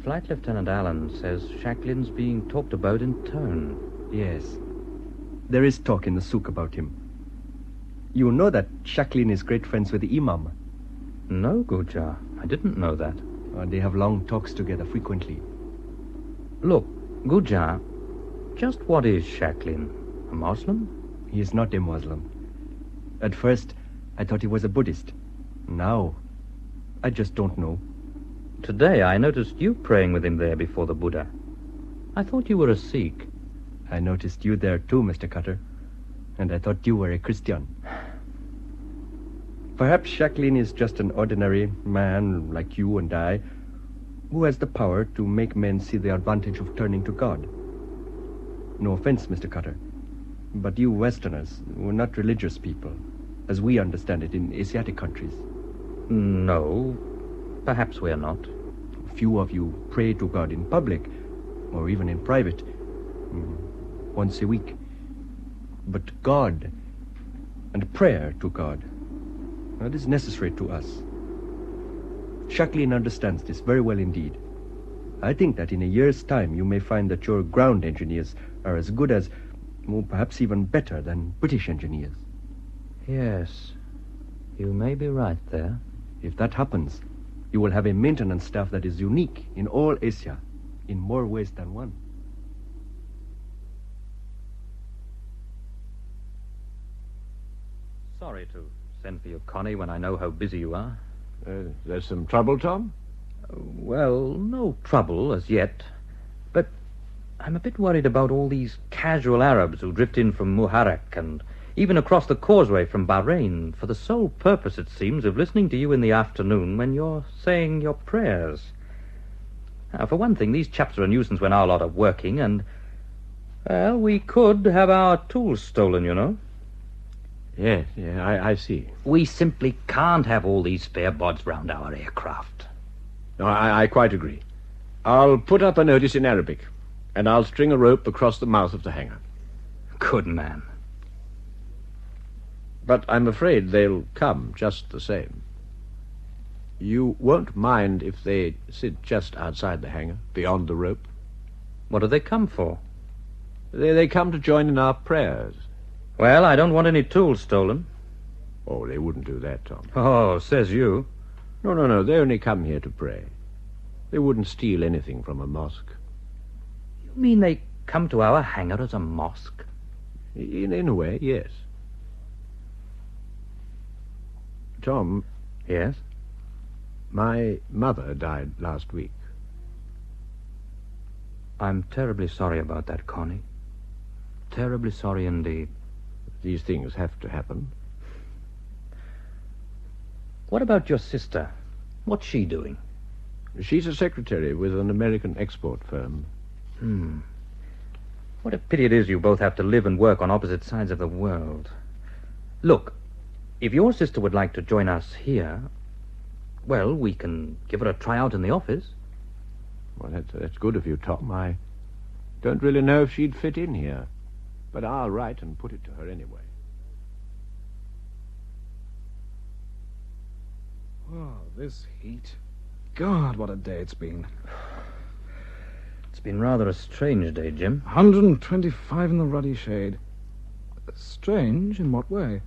Flight Lieutenant Allen says Shaklin's being talked about in turn. Yes. There is talk in the souk about him. You know that Shaklin is great friends with the Imam. No, Guja. I didn't know that. They have long talks together frequently. Look, Guja, just what is Shaklin? A Muslim? He is not a Muslim. At first, I thought he was a Buddhist. Now, I just don't know. Today I noticed you praying with him there before the Buddha. I thought you were a Sikh. I noticed you there too, Mr. Cutter. And I thought you were a Christian. Perhaps Shaklin is just an ordinary man like you and I, who has the power to make men see the advantage of turning to God. No offense, Mr. Cutter, but you Westerners were not religious people, as we understand it in Asiatic countries. No, perhaps we are not. Few of you pray to God in public, or even in private, once a week. But God, and prayer to God, that is necessary to us. Shaklin understands this very well indeed. I think that in a year's time you may find that your ground engineers are as good as, perhaps even better than British engineers. Yes, you may be right there. If that happens, you will have a maintenance staff that is unique in all Asia, in more ways than one. Sorry to send for you, Connie, when I know how busy you are. There's some trouble, Tom? Well, no trouble as yet. But I'm a bit worried about all these casual Arabs who drift in from Muharraq and even across the causeway from Bahrain for the sole purpose, it seems, of listening to you in the afternoon when you're saying your prayers. Now, for one thing, these chaps are a nuisance when our lot are working, and, well, we could have our tools stolen, you know. Yes, I see. We simply can't have all these spare bods round our aircraft. No, I quite agree. I'll put up a notice in Arabic, and I'll string a rope across the mouth of the hangar. Good man. But I'm afraid they'll come just the same. You won't mind if they sit just outside the hangar, beyond the rope? What do they come for? They come to join in our prayers. Well, I don't want any tools stolen. Oh, they wouldn't do that, Tom. Oh, says you. No, they only come here to pray. They wouldn't steal anything from a mosque. You mean they come to our hangar as a mosque? In a way, yes. Tom. Yes? My mother died last week. I'm terribly sorry about that, Connie. Terribly sorry indeed. These things have to happen. What about your sister? What's she doing? She's a secretary with an American export firm. What a pity it is you both have to live and work on opposite sides of the world. Look, if your sister would like to join us here, well, we can give her a tryout in the office. Well, that's good of you, Tom. I don't really know if she'd fit in here, but I'll write and put it to her anyway. Oh, this heat. God, what a day it's been. It's been rather a strange day, Jim. 125 in the ruddy shade. Strange? In what way?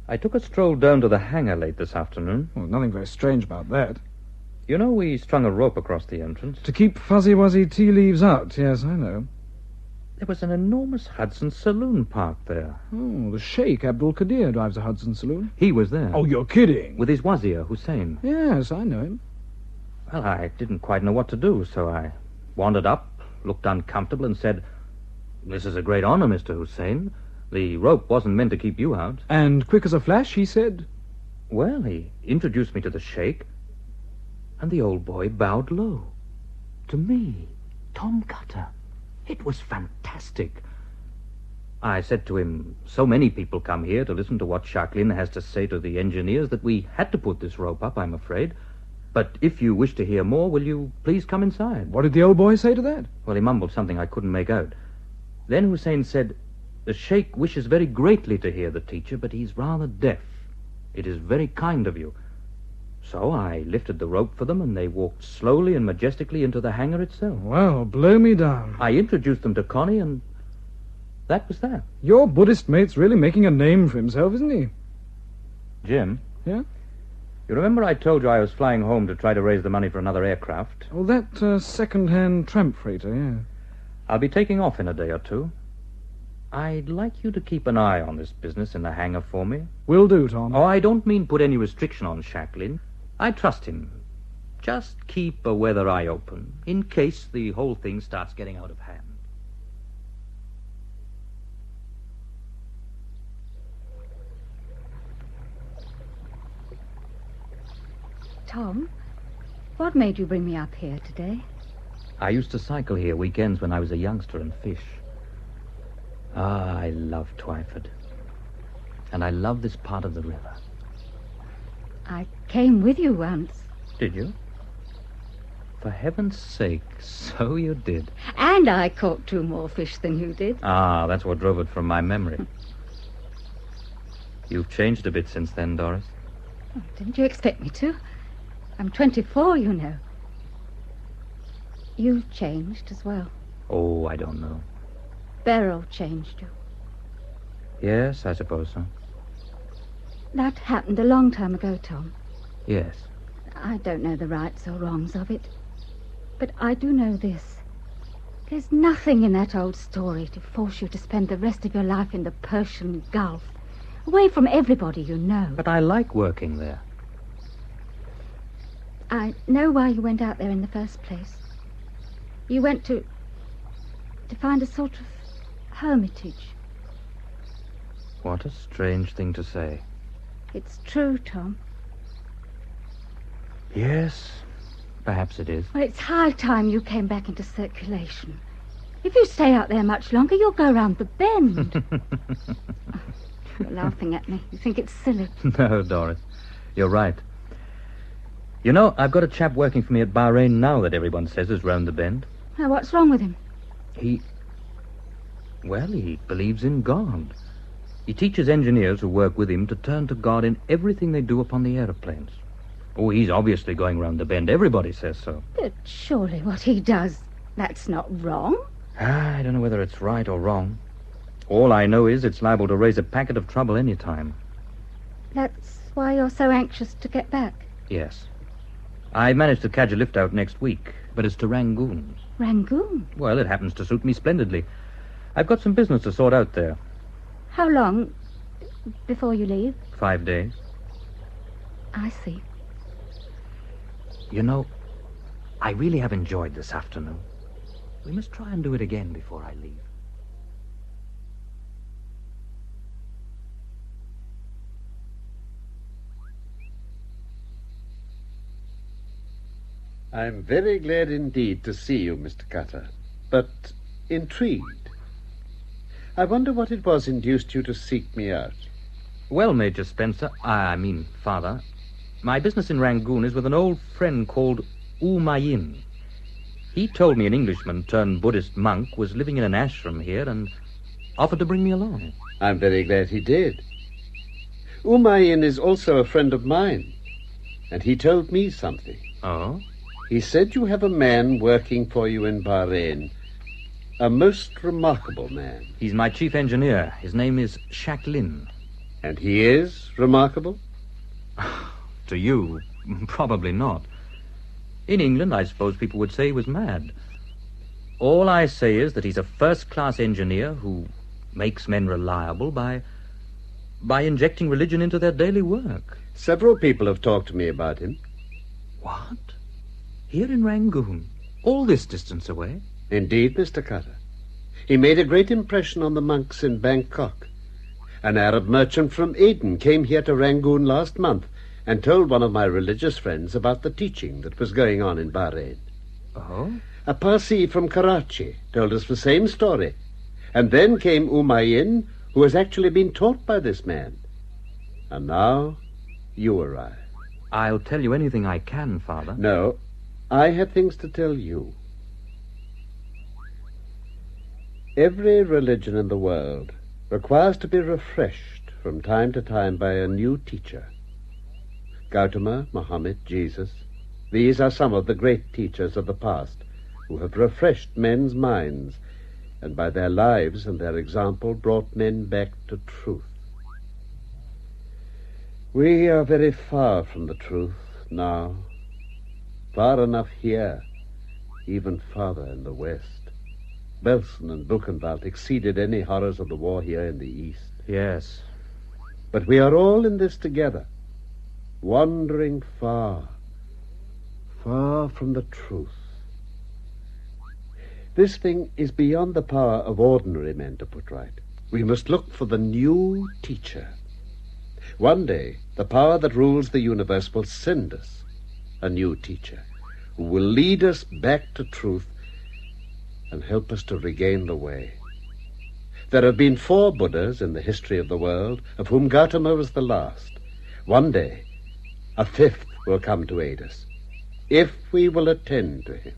I took a stroll down to the hangar late this afternoon. Well, nothing very strange about that. You know we strung a rope across the entrance? To keep fuzzy-wuzzy tea leaves out, yes, I know. There was an enormous Hudson saloon parked there. Oh, the Sheikh Abdul Qadir drives a Hudson saloon. He was there. Oh, you're kidding. With his wazir, Hussein. Yes, I know him. Well, I didn't quite know what to do, so I wandered up, looked uncomfortable, and said, "This is a great honor, Mr. Hussein. The rope wasn't meant to keep you out." And quick as a flash, he said... Well, he introduced me to the Sheikh, and the old boy bowed low. To me, Tom Cutter. It was fantastic. I said to him, so many people come here to listen to what Shaklin has to say to the engineers that we had to put this rope up, I'm afraid. But if you wish to hear more, will you please come inside? What did the old boy say to that? Well, he mumbled something I couldn't make out. Then Hussein said, "The sheikh wishes very greatly to hear the teacher, but he's rather deaf. It is very kind of you." So I lifted the rope for them, and they walked slowly and majestically into the hangar itself. Well, blow me down. I introduced them to Connie, and that was that. Your Buddhist mate's really making a name for himself, isn't he? Jim? Yeah? You remember I told you I was flying home to try to raise the money for another aircraft? Oh, that second-hand tramp freighter, yeah. I'll be taking off in a day or two. I'd like you to keep an eye on this business in the hangar for me. Will do, Tom. Oh, I don't mean put any restriction on Shaklin. I trust him. Just keep a weather eye open, in case the whole thing starts getting out of hand. Tom, what made you bring me up here today? I used to cycle here weekends when I was a youngster and fish. Ah, I love Twyford. And I love this part of the river. I came with you once. Did you? For heaven's sake, so you did. And I caught 2 more fish than you did. Ah, that's what drove it from my memory. You've changed a bit since then, Doris. Oh, didn't you expect me to? I'm 24, you know. You've changed as well. Oh, I don't know. Beryl changed you. Yes, I suppose so. That happened a long time ago, Tom. Yes. I don't know the rights or wrongs of it. But I do know this. There's nothing in that old story to force you to spend the rest of your life in the Persian Gulf, away from everybody you know. But I like working there. I know why you went out there in the first place. You went to find a sort of hermitage. What a strange thing to say. It's true, Tom. Yes, perhaps it is. Well, it's high time you came back into circulation. If you stay out there much longer, you'll go round the bend. You're laughing at me. You think it's silly. No, Doris. You're right. You know, I've got a chap working for me at Bahrain now that everyone says is round the bend. Now, what's wrong with him? He believes in God. He teaches engineers who work with him to turn to God in everything they do upon the aeroplanes. Oh, he's obviously going round the bend. Everybody says so. But surely what he does, that's not wrong. I don't know whether it's right or wrong. All I know is it's liable to raise a packet of trouble any time. That's why you're so anxious to get back. Yes. I managed to catch a lift out next week, but it's to Rangoon. Rangoon? Well, it happens to suit me splendidly. I've got some business to sort out there. How long before you leave? 5 days. I see. You know, I really have enjoyed this afternoon. We must try and do it again before I leave. I'm very glad indeed to see you, Mr. Cutter, but intrigued. I wonder what it was induced you to seek me out. Well, Major Spencer, Father, my business in Rangoon is with an old friend called Umayin. He told me an Englishman turned Buddhist monk was living in an ashram here and offered to bring me along. I'm very glad he did. Umayin is also a friend of mine, and he told me something. Oh? He said you have a man working for you in Bahrain. A most remarkable man. He's my chief engineer. His name is Shaklin. And he is remarkable? To you, probably not. In England, I suppose people would say he was mad. All I say is that he's a first-class engineer who makes men reliable by injecting religion into their daily work. Several people have talked to me about him. What? Here in Rangoon? All this distance away? Indeed, Mr. Cutter. He made a great impression on the monks in Bangkok. An Arab merchant from Aden came here to Rangoon last month and told one of my religious friends about the teaching that was going on in Bahrain. Oh? A Parsi from Karachi told us the same story. And then came Umayin, who has actually been taught by this man. And now you arrive. I'll tell you anything I can, Father. No, I have things to tell you. Every religion in the world requires to be refreshed from time to time by a new teacher. Gautama, Muhammad, Jesus, these are some of the great teachers of the past who have refreshed men's minds and by their lives and their example brought men back to truth. We are very far from the truth now, far enough here, even farther in the West. Belsen and Buchenwald exceeded any horrors of the war here in the East. Yes. But we are all in this together, wandering far, far from the truth. This thing is beyond the power of ordinary men to put right. We must look for the new teacher. One day, the power that rules the universe will send us a new teacher who will lead us back to truth and help us to regain the way. There have been 4 Buddhas in the history of the world, of whom Gautama was the last. One day, a 5th will come to aid us, if we will attend to him.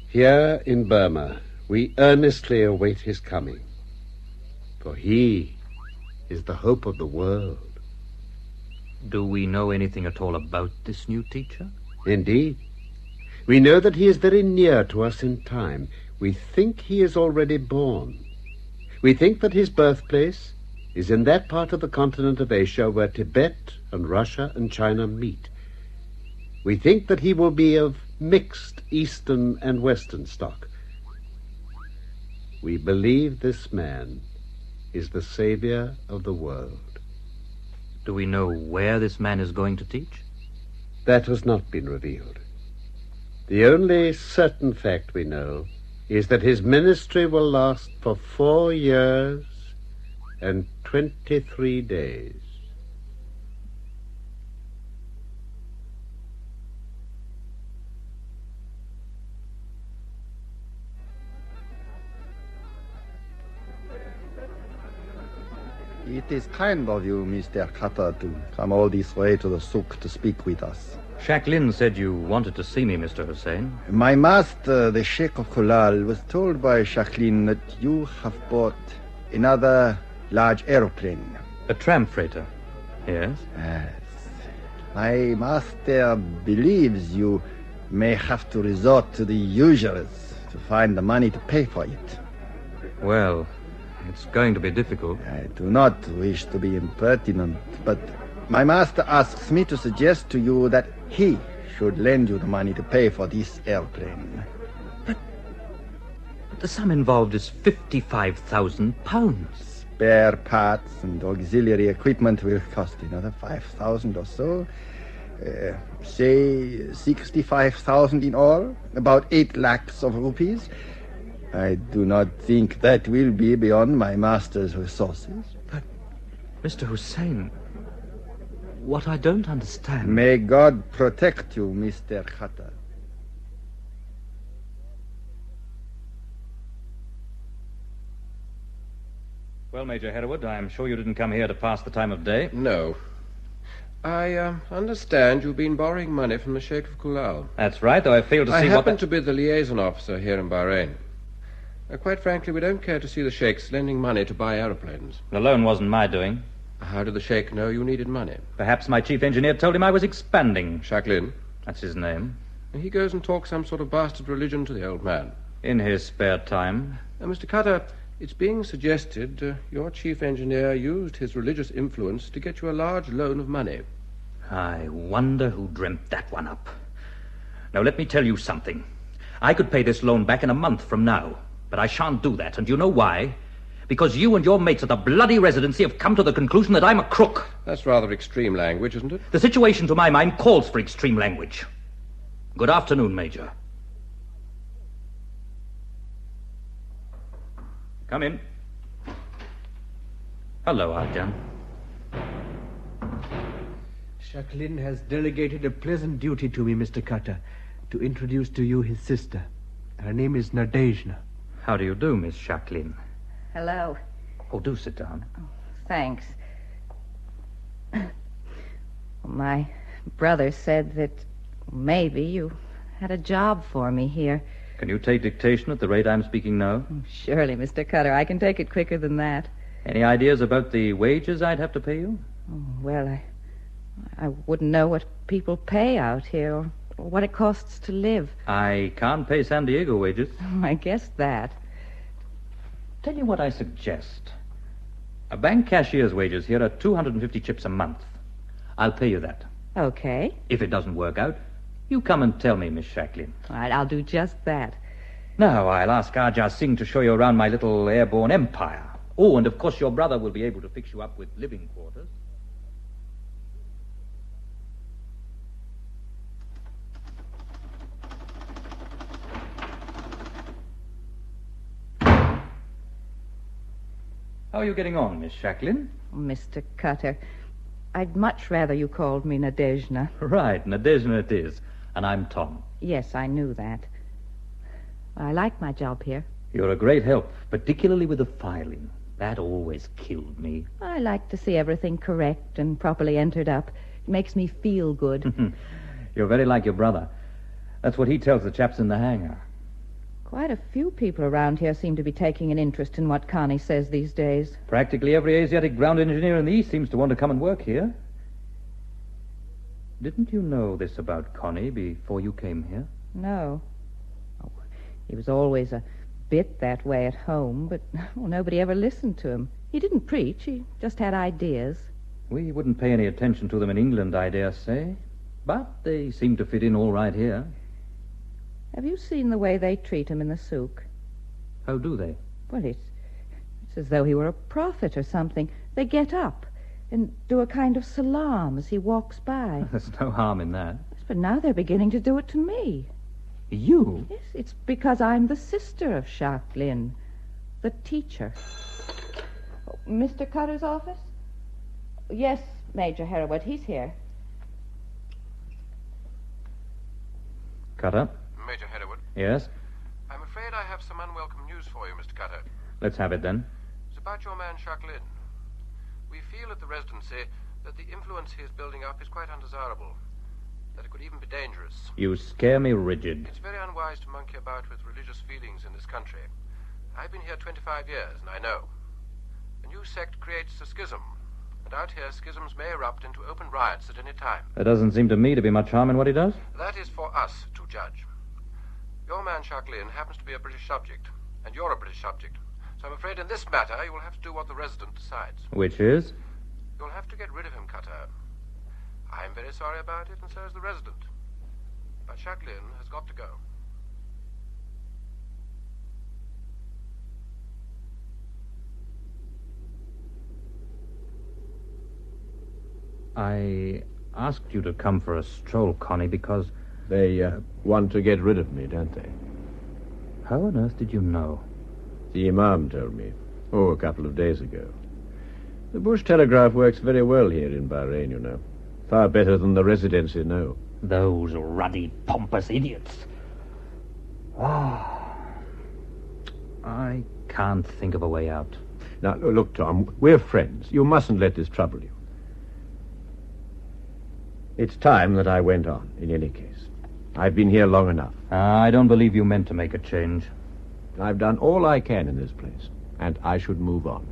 Here in Burma, we earnestly await his coming, for he is the hope of the world. Do we know anything at all about this new teacher? Indeed. We know that he is very near to us in time. We think he is already born. We think that his birthplace is in that part of the continent of Asia where Tibet and Russia and China meet. We think that he will be of mixed Eastern and Western stock. We believe this man is the savior of the world. Do we know where this man is going to teach? That has not been revealed. The only certain fact we know is that his ministry will last for 4 years and 23 days. It is kind of you, Mr. Cutter, to come all this way to the souk to speak with us. Shaklin said you wanted to see me, Mr. Hussein. My master, the Sheikh of Kulal, was told by Shaklin that you have bought another large aeroplane. A tram freighter, yes? Yes. My master believes you may have to resort to the usurers to find the money to pay for it. Well, it's going to be difficult. I do not wish to be impertinent, but my master asks me to suggest to you that he should lend you the money to pay for this airplane. But the sum involved is £55,000. Spare parts and auxiliary equipment will cost another 5,000 or so. Say 65,000 in all, about 8 lakhs of rupees. I do not think that will be beyond my master's resources. But, Mr. Hussein, what I don't understand... May God protect you, Mr. Khatter. Well, Major Hereward, I'm sure you didn't come here to pass the time of day. No. I understand you've been borrowing money from the Sheikh of Kulal. That's right, though I failed to see I what... happen to be the liaison officer here in Bahrain. Quite frankly, we don't care to see the Sheikhs lending money to buy aeroplanes. The loan wasn't my doing. How did the Sheikh know you needed money? Perhaps my chief engineer told him I was expanding. Shaklin? That's his name. He goes and talks some sort of bastard religion to the old man. In his spare time. Mr. Cutter, it's being suggested your chief engineer used his religious influence to get you a large loan of money. I wonder who dreamt that one up. Now, let me tell you something. I could pay this loan back in a month from now. But I shan't do that, and you know why? Because you and your mates at the bloody residency have come to the conclusion that I'm a crook. That's rather extreme language, isn't it? The situation, to my mind, calls for extreme language. Good afternoon, Major. Come in. Hello, Arjan. Shaklin has delegated a pleasant duty to me, Mr. Cutter, to introduce to you his sister. Her name is Nadezhda. How do you do, Miss Shaklin? Hello. Oh, do sit down. Oh, thanks. My brother said that maybe you had a job for me here. Can you take dictation at the rate I'm speaking now? Surely, Mr. Cutter, I can take it quicker than that. Any ideas about the wages I'd have to pay you? Oh, well, I wouldn't know what people pay out here or what it costs to live. I can't pay San Diego wages. I guessed that. Tell you what I suggest. A bank cashier's wages here are 250 chips a month. I'll pay you that. Okay. If it doesn't work out, you come and tell me, Miss Shaklin. All right, I'll do just that. Now, I'll ask Ajah Singh to show you around my little airborne empire. Oh, and of course your brother will be able to fix you up with living quarters. How are you getting on, Miss Shaklin? Mr. Cutter, I'd much rather you called me Nadezhda. Right, Nadezhda it is. And I'm Tom. Yes, I knew that. I like my job here. You're a great help, particularly with the filing. That always killed me. I like to see everything correct and properly entered up. It makes me feel good. You're very like your brother. That's what he tells the chaps in the hangar. Quite a few people around here seem to be taking an interest in what Connie says these days. Practically every Asiatic ground engineer in the East seems to want to come and work here. Didn't you know this about Connie before you came here? No. Oh, he was always a bit that way at home, but nobody ever listened to him. He didn't preach, he just had ideas. We wouldn't pay any attention to them in England, I dare say. But they seem to fit in all right here. Have you seen the way they treat him in the souk? How do they? Well, it's as though he were a prophet or something. They get up and do a kind of salam as he walks by. There's no harm in that. But now they're beginning to do it to me. You? Yes, it's because I'm the sister of Shaklin, the teacher. Oh, Mr. Cutter's office? Yes, Major Hereward, he's here. Cutter? Major Hereward. Yes? I'm afraid I have some unwelcome news for you, Mr. Cutter. Let's have it, then. It's about your man, Shaklin. We feel at the Residency that the influence he is building up is quite undesirable, that it could even be dangerous. You scare me rigid. It's very unwise to monkey about with religious feelings in this country. I've been here 25 years, and I know. A new sect creates a schism, and out here schisms may erupt into open riots at any time. There doesn't seem to me to be much harm in what he does. That is for us to judge. Your man, Shaklin, happens to be a British subject, and you're a British subject. So I'm afraid in this matter you will have to do what the resident decides. Which is? You'll have to get rid of him, Cutter. I'm very sorry about it, and so is the resident. But Shaklin has got to go. I asked you to come for a stroll, Connie, because... They want to get rid of me, don't they? How on earth did you know? The Imam told me. Oh, a couple of days ago. The Bush telegraph works very well here in Bahrain, you know. Far better than the Residency, no. Those ruddy, pompous idiots. Ah, I can't think of a way out. Now, look, Tom, we're friends. You mustn't let this trouble you. It's time that I went on, in any case. I've been here long enough. I don't believe you meant to make a change. I've done all I can in this place, and I should move on.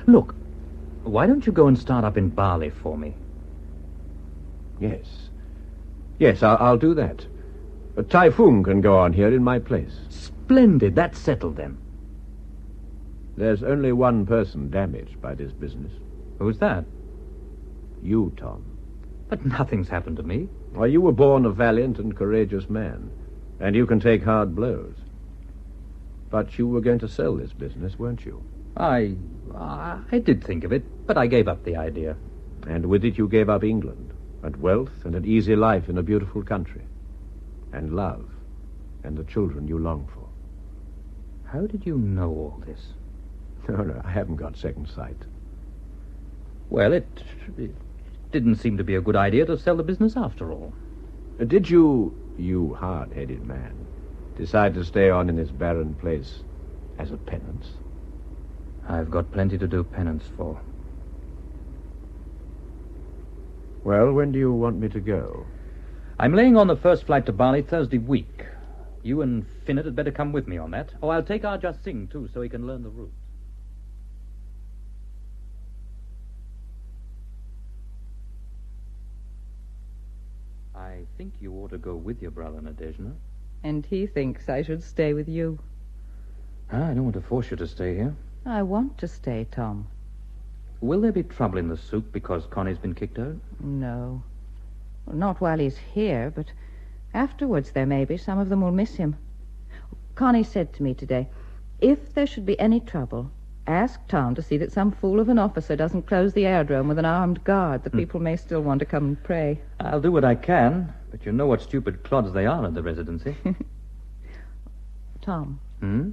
Look, why don't you go and start up in Bali for me? Yes. Yes, I'll do that. But Typhoon can go on here in my place. Splendid. That's settled then. There's only one person damaged by this business. Who's that? You, Tom. But nothing's happened to me. Well, you were born a valiant and courageous man, and you can take hard blows. But you were going to sell this business, weren't you? I did think of it, but I gave up the idea. And with it you gave up England, and wealth, and an easy life in a beautiful country. And love, and the children you long for. How did you know all this? No, I haven't got second sight. Well, it didn't seem to be a good idea to sell the business after all. Did you hard-headed man, decide to stay on in this barren place as a penance? I've got plenty to do penance for. Well, when do you want me to go? I'm laying on the first flight to Bali Thursday week. You and Finnet had better come with me on that. Oh, I'll take Arjat Singh, too, so he can learn the route. I think you ought to go with your brother, Nadezhda. And he thinks I should stay with you. I don't want to force you to stay here. I want to stay, Tom. Will there be trouble in the souk because Connie's been kicked out? No. Well, not while he's here, but afterwards there may be. Some of them will miss him. Connie said to me today, if there should be any trouble, ask Tom to see that some fool of an officer doesn't close the aerodrome with an armed guard. The people may still want to come and pray. I'll do what I can, but you know what stupid clods they are at the residency. Tom. Hmm?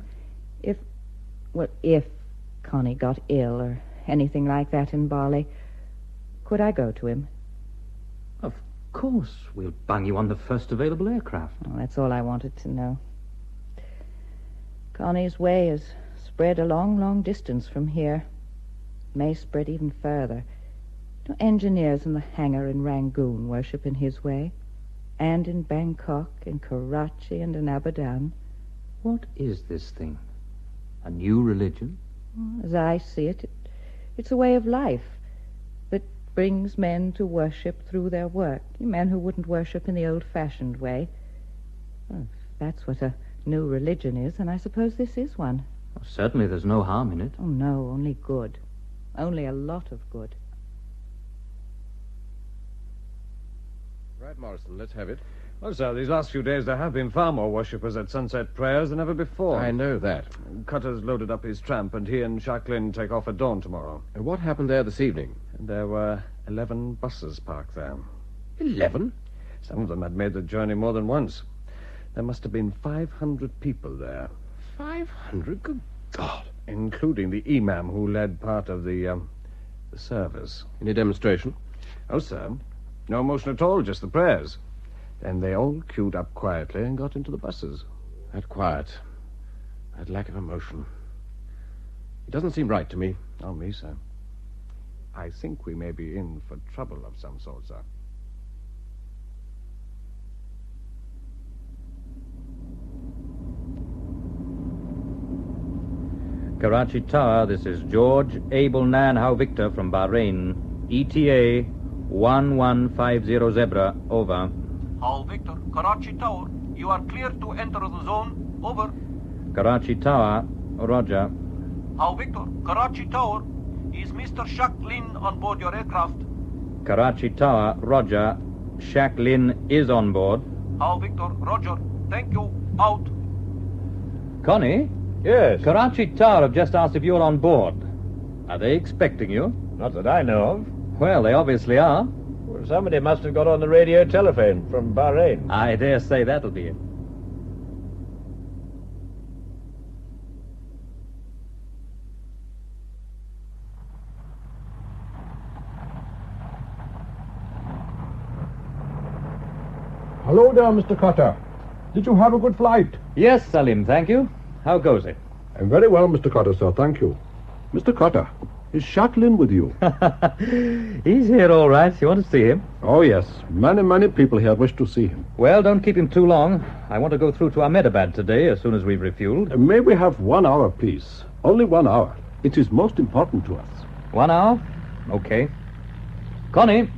If Connie got ill or anything like that in Bali, could I go to him? Of course. We'll bung you on the first available aircraft. Oh, that's all I wanted to know. Connie's way is spread a long, long distance from here. May spread even further. Engineers in the hangar in Rangoon worship in his way, and in Bangkok, in Karachi, and in Abadan. What is this thing? A new religion? As I see it, it's a way of life that brings men to worship through their work. Men who wouldn't worship in the old-fashioned way. Well, if that's what a new religion is, and I suppose this is one. Well, certainly there's no harm in it. Oh, no, only good. Only a lot of good. Right, Morrison, let's have it. Well, sir, these last few days there have been far more worshippers at sunset prayers than ever before. I know that. Cutter's loaded up his tramp, and he and Shaklin take off at dawn tomorrow. And what happened there this evening? There were 11 buses parked there. 11? Some of them had made the journey more than once. There must have been 500 people there. 500? Good God. Including the imam who led part of the service. Any demonstration? Oh, sir. No motion at all, just the prayers. Then they all queued up quietly and got into the buses. That quiet. That lack of emotion. It doesn't seem right to me. Not me, sir. I think we may be in for trouble of some sort, sir. Karachi Tower, this is George Abel Nan How Victor from Bahrain. ETA 1150 Zebra, over. How Victor, Karachi Tower, you are clear to enter the zone, over. Karachi Tower, Roger. How Victor, Karachi Tower, is Mr. Shaklin on board your aircraft? Karachi Tower, Roger. Shaklin is on board. How Victor, Roger, thank you, out. Connie? Yes? Karachi Tower have just asked if you're on board. Are they expecting you? Not that I know of. Well, they obviously are. Well, somebody must have got on the radio telephone from Bahrain. I dare say that'll be it. Hello there, Mr. Cutter. Did you have a good flight? Yes, Salim, thank you. How goes it? I'm very well, Mr. Cutter, sir, thank you. Mr. Cutter, is Shaklin with you? He's here all right. You want to see him? Oh, yes. Many people here wish to see him. Well, don't keep him too long. I want to go through to Ahmedabad today as soon as we've refueled. May we have 1 hour, please? Only 1 hour. It is most important to us. 1 hour? Okay. Connie,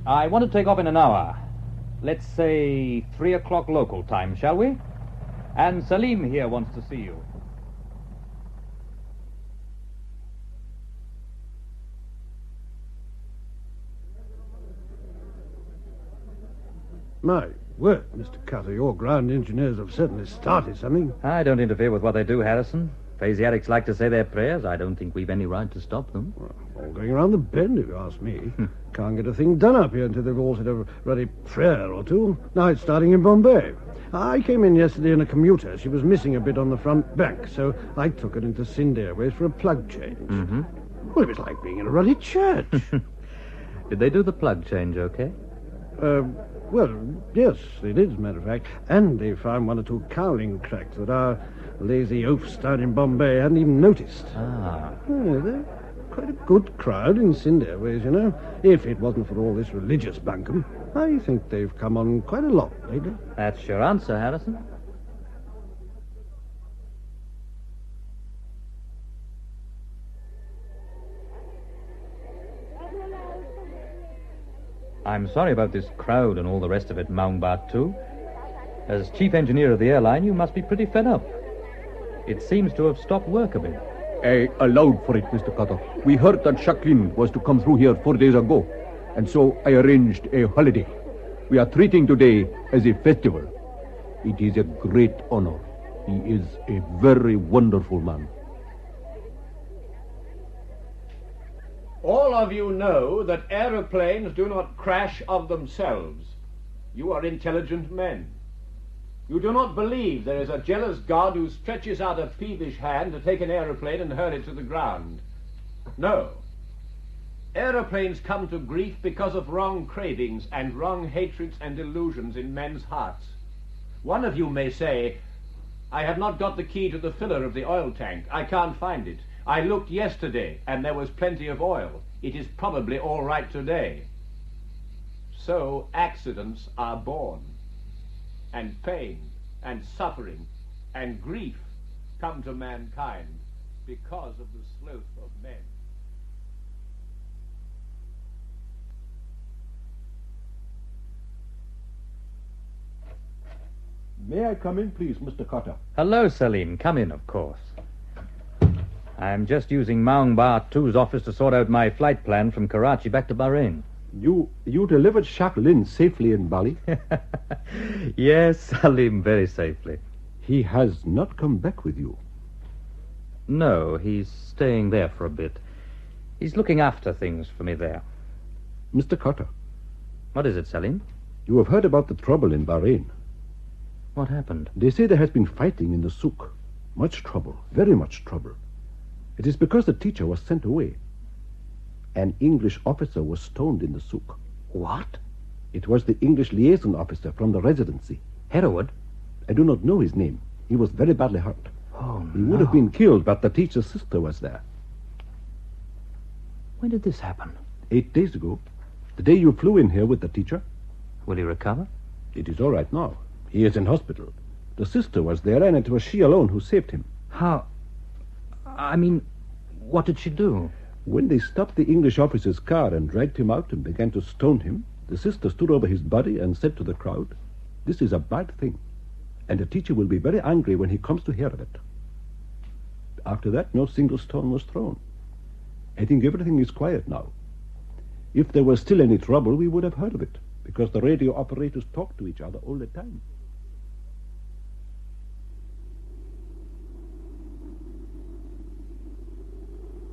I want to take off in an hour. Let's say 3 o'clock local time, shall we? And Salim here wants to see you. My word, Mr. Cutter, your ground engineers have certainly started something. I don't interfere with what they do, Harrison. If Asiatics like to say their prayers, I don't think we've any right to stop them. Well, all going around the bend, if you ask me. Can't get a thing done up here until they've all said a ruddy prayer or two. Now it's starting in Bombay. I came in yesterday in a commuter. She was missing a bit on the front bank, so I took her into Sind Airways for a plug change. Mm-hmm. Well, it was like being in a ruddy church. Did they do the plug change okay? Well, yes, they did, as a matter of fact. And they found 1 or 2 cowling cracks that our lazy oafs down in Bombay hadn't even noticed. Ah. They're quite a good crowd in Sind Airways, you know. If it wasn't for all this religious bunkum, I think they've come on quite a lot lately. That's your answer, Harrison. I'm sorry about this crowd and all the rest of it, Maungbat too. As chief engineer of the airline, you must be pretty fed up. It seems to have stopped work a bit. I allowed for it, Mr. Carter. We heard that Shaklin was to come through here 4 days ago, and so I arranged a holiday. We are treating today as a festival. It is a great honor. He is a very wonderful man. All of you know that aeroplanes do not crash of themselves. You are intelligent men. You do not believe there is a jealous God who stretches out a peevish hand to take an aeroplane and hurl it to the ground. No. Aeroplanes come to grief because of wrong cravings and wrong hatreds and illusions in men's hearts. One of you may say, I have not got the key to the filler of the oil tank. I can't find it. I looked yesterday, and there was plenty of oil. It is probably all right today. So accidents are born, and pain, and suffering, and grief come to mankind because of the sloth of men. May I come in, please, Mr. Carter? Hello, Salim. Come in, of course. I'm just using Maungbat 2's office to sort out my flight plan from Karachi back to Bahrain. You delivered Shaklin safely in Bali? Yes, Salim, very safely. He has not come back with you? No, he's staying there for a bit. He's looking after things for me there. Mr. Carter. What is it, Salim? You have heard about the trouble in Bahrain. What happened? They say there has been fighting in the souk. Much trouble, very much trouble. It is because the teacher was sent away. An English officer was stoned in the souk. What? It was the English liaison officer from the residency. Hereward? I do not know his name. He was very badly hurt. Oh, He would have been killed, but the teacher's sister was there. When did this happen? 8 days ago. The day you flew in here with the teacher. Will he recover? It is all right now. He is in hospital. The sister was there, and it was she alone who saved him. How? I mean, what did she do? When they stopped the English officer's car and dragged him out and began to stone him, the sister stood over his body and said to the crowd, "This is a bad thing, and the teacher will be very angry when he comes to hear of it." After that, no single stone was thrown. I think everything is quiet now. If there was still any trouble, we would have heard of it, because the radio operators talk to each other all the time.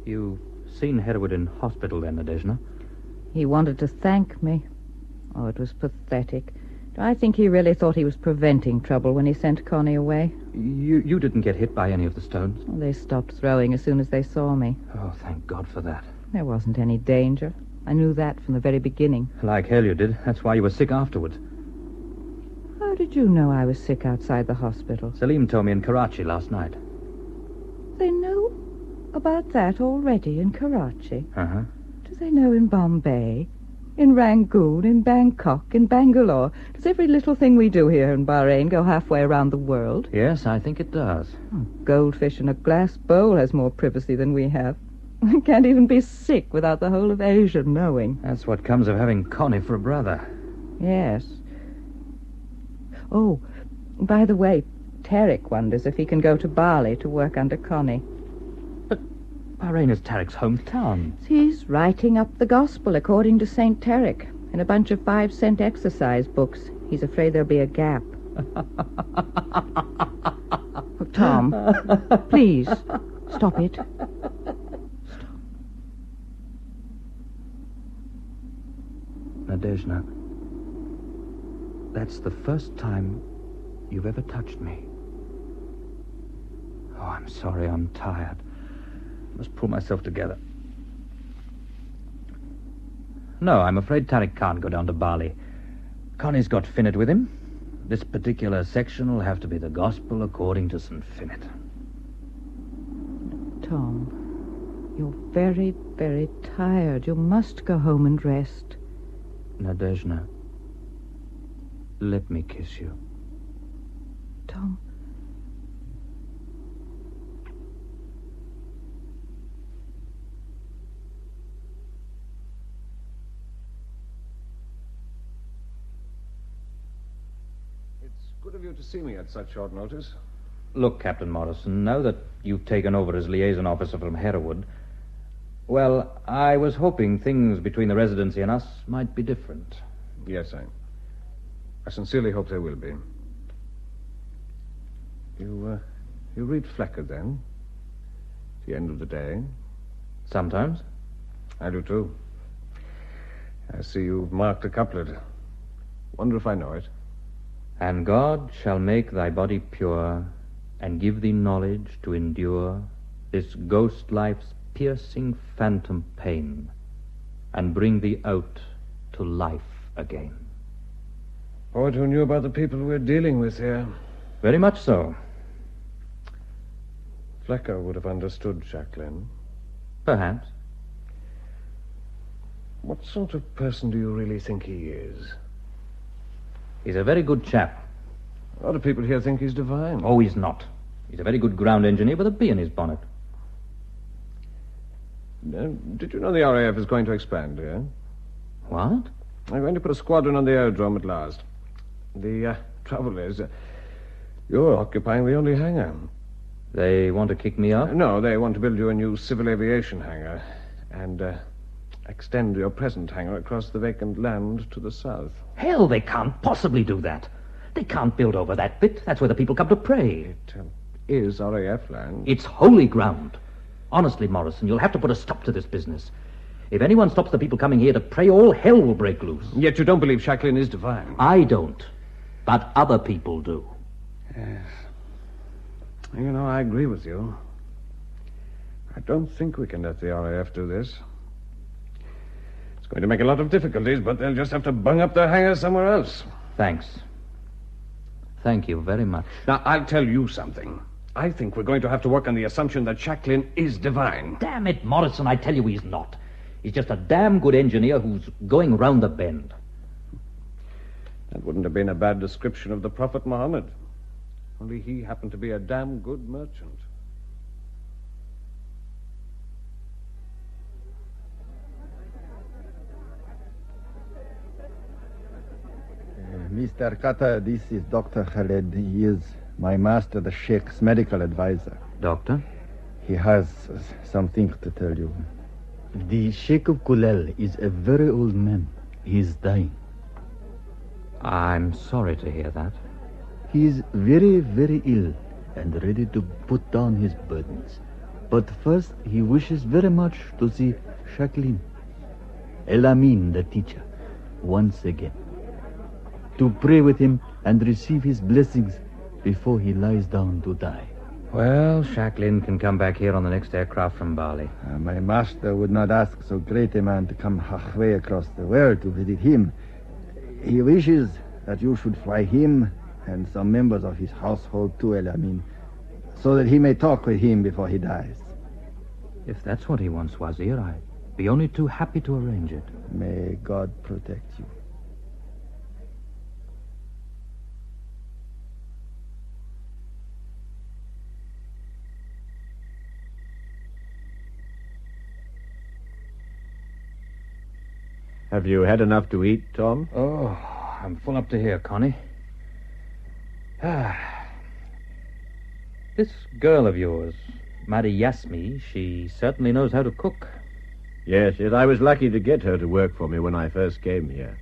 You've seen Hereward in hospital then, Nadezhda? He wanted to thank me. Oh, it was pathetic. I think he really thought he was preventing trouble when he sent Connie away. You didn't get hit by any of the stones? Well, they stopped throwing as soon as they saw me. Oh, thank God for that. There wasn't any danger. I knew that from the very beginning. Like hell you did. That's why you were sick afterwards. How did you know I was sick outside the hospital? Salim told me in Karachi last night. They know about that already in Karachi? Uh-huh. Do they know in Bombay? In Rangoon? In Bangkok? In Bangalore? Does every little thing we do here in Bahrain go halfway around the world? Yes, I think it does. Oh, goldfish in a glass bowl has more privacy than we have. I can't even be sick without the whole of Asia knowing. That's what comes of having Connie for a brother. Yes. Oh, by the way, Tarek wonders if he can go to Bali to work under Connie. Bahrain is Tarek's hometown. He's writing up the gospel according to St. Tarek in a bunch of 5-cent exercise books. He's afraid there'll be a gap. Oh, Tom, please, stop it. Nadezhda, that's the first time you've ever touched me. Oh, I'm sorry, I'm tired. I must pull myself together. No, I'm afraid Tarek can't go down to Bali. Connie's got Finnet with him. This particular section will have to be the gospel according to St. Finnet. Tom, You're very, very tired. You must go home and rest. Nadezhda, let me kiss you. Tom. It's good of you to see me at such short notice. Look, Captain Morrison, now that you've taken over as liaison officer from Hereward, well, I was hoping things between the Residency and us might be different. Yes, I sincerely hope they will be. You read Flecker, then? At the end of the day? Sometimes. I do, too. I see you've marked a couplet. Wonder if I know it. And God shall make thy body pure, and give thee knowledge to endure this ghost life's piercing phantom pain, and bring thee out to life again. Poet who knew about the people we're dealing with here. Very much so. Flecker would have understood Shaklin. Perhaps. What sort of person do you really think he is? He's a very good chap. A lot of people here think he's divine. Oh, he's not. He's a very good ground engineer with a bee in his bonnet. Did you know the RAF is going to expand here? What? They're going to put a squadron on the aerodrome at last. The trouble is, you're occupying the only hangar. They want to kick me out? No, they want to build you a new civil aviation hangar and extend your present hangar across the vacant land to the south. Hell, they can't possibly do that. They can't build over that bit. That's where the people come to pray. It is RAF land. It's holy ground. Honestly, Morrison, you'll have to put a stop to this business. If anyone stops the people coming here to pray, all hell will break loose. Yet you don't believe Shaklin is divine. I don't. But other people do. Yes. You know, I agree with you. I don't think we can let the RAF do this. It's going to make a lot of difficulties, but they'll just have to bung up their hangar somewhere else. Thanks. Thank you very much. Now, I'll tell you something. I think we're going to have to work on the assumption that Shaklin is divine. Damn it, Morrison, I tell you he's not. He's just a damn good engineer who's going round the bend. That wouldn't have been a bad description of the Prophet Muhammad. Only he happened to be a damn good merchant. Mr. Carter, this is Dr. Khaled. He is my master, the sheikh's medical advisor. Doctor? He has something to tell you. The Sheikh of Kulal is a very old man. He is dying. I'm sorry to hear that. He is very, very ill and ready to put down his burdens. But first, he wishes very much to see Shaklin, El Amin, the teacher, once again. To pray with him and receive his blessings before he lies down to die. Well, Shaklin can come back here on the next aircraft from Bali. My master would not ask so great a man to come halfway across the world to visit him. He wishes that you should fly him and some members of his household to El Amin, so that he may talk with him before he dies. If that's what he wants, Wazir, I'd be only too happy to arrange it. May God protect you. Have you had enough to eat, Tom? Oh, I'm full up to here, Connie. This girl of yours, Madi Yasmi, she certainly knows how to cook. Yes, I was lucky to get her to work for me when I first came here.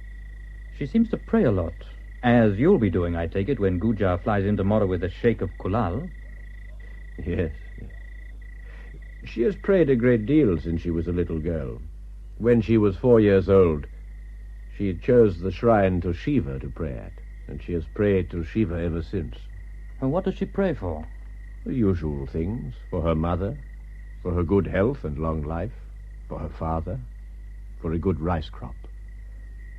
She seems to pray a lot, as you'll be doing, I take it, when Gujar flies in tomorrow with the Sheikh of Kulal. Yes. She has prayed a great deal since she was a little girl. When she was 4 years old, she chose the shrine to Shiva to pray at, and she has prayed to Shiva ever since. And what does she pray for? The usual things. For her mother, for her good health and long life, for her father, for a good rice crop.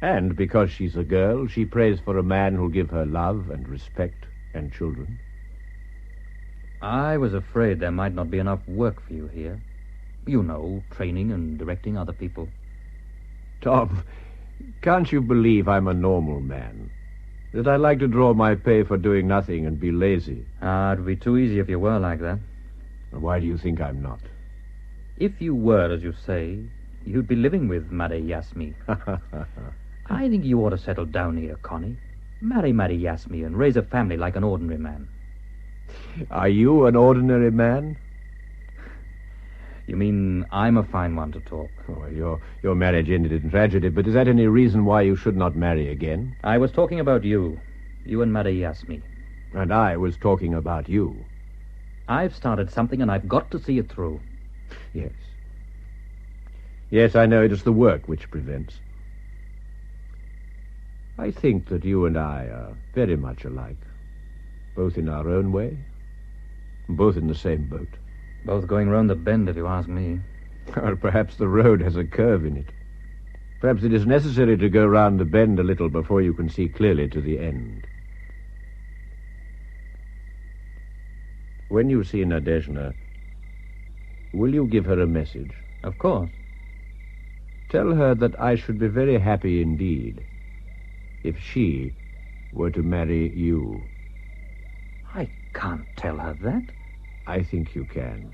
And because she's a girl, she prays for a man who'll give her love and respect and children. I was afraid there might not be enough work for you here. You know, training and directing other people. Tom, can't you believe I'm a normal man? That I like to draw my pay for doing nothing and be lazy? It'd be too easy if you were like that. Why do you think I'm not? If you were, as you say, you'd be living with Mary Yasmi. I think you ought to settle down here, Connie. Marry Yasmi and raise a family like an ordinary man. Are you an ordinary man? You mean I'm a fine one to talk? Oh, your marriage ended in tragedy, but is that any reason why you should not marry again? I was talking about you. You and Mary Yasmi. And I was talking about you. I've started something and I've got to see it through. Yes. Yes, I know it is the work which prevents. I think that you and I are very much alike. Both in our own way, both in the same boat. Both going round the bend, if you ask me. Or perhaps the road has a curve in it. Perhaps it is necessary to go round the bend a little before you can see clearly to the end. When you see Nadezhda, will you give her a message? Of course. Tell her that I should be very happy indeed if she were to marry you. I can't tell her that. I think you can.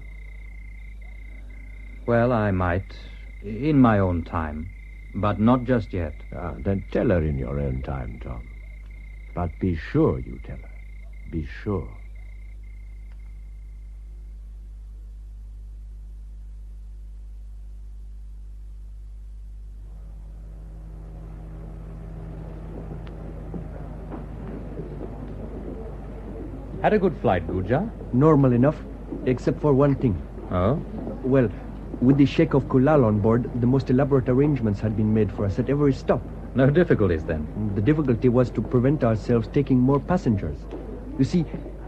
Well, I might, in my own time, but not just yet. Then tell her in your own time, Tom. But be sure you tell her. Be sure. Had a good flight, Guja? Normal enough, except for one thing. Oh? Well, with the Sheikh of Kulal on board, the most elaborate arrangements had been made for us at every stop. No difficulties, then? The difficulty was to prevent ourselves taking more passengers. You see,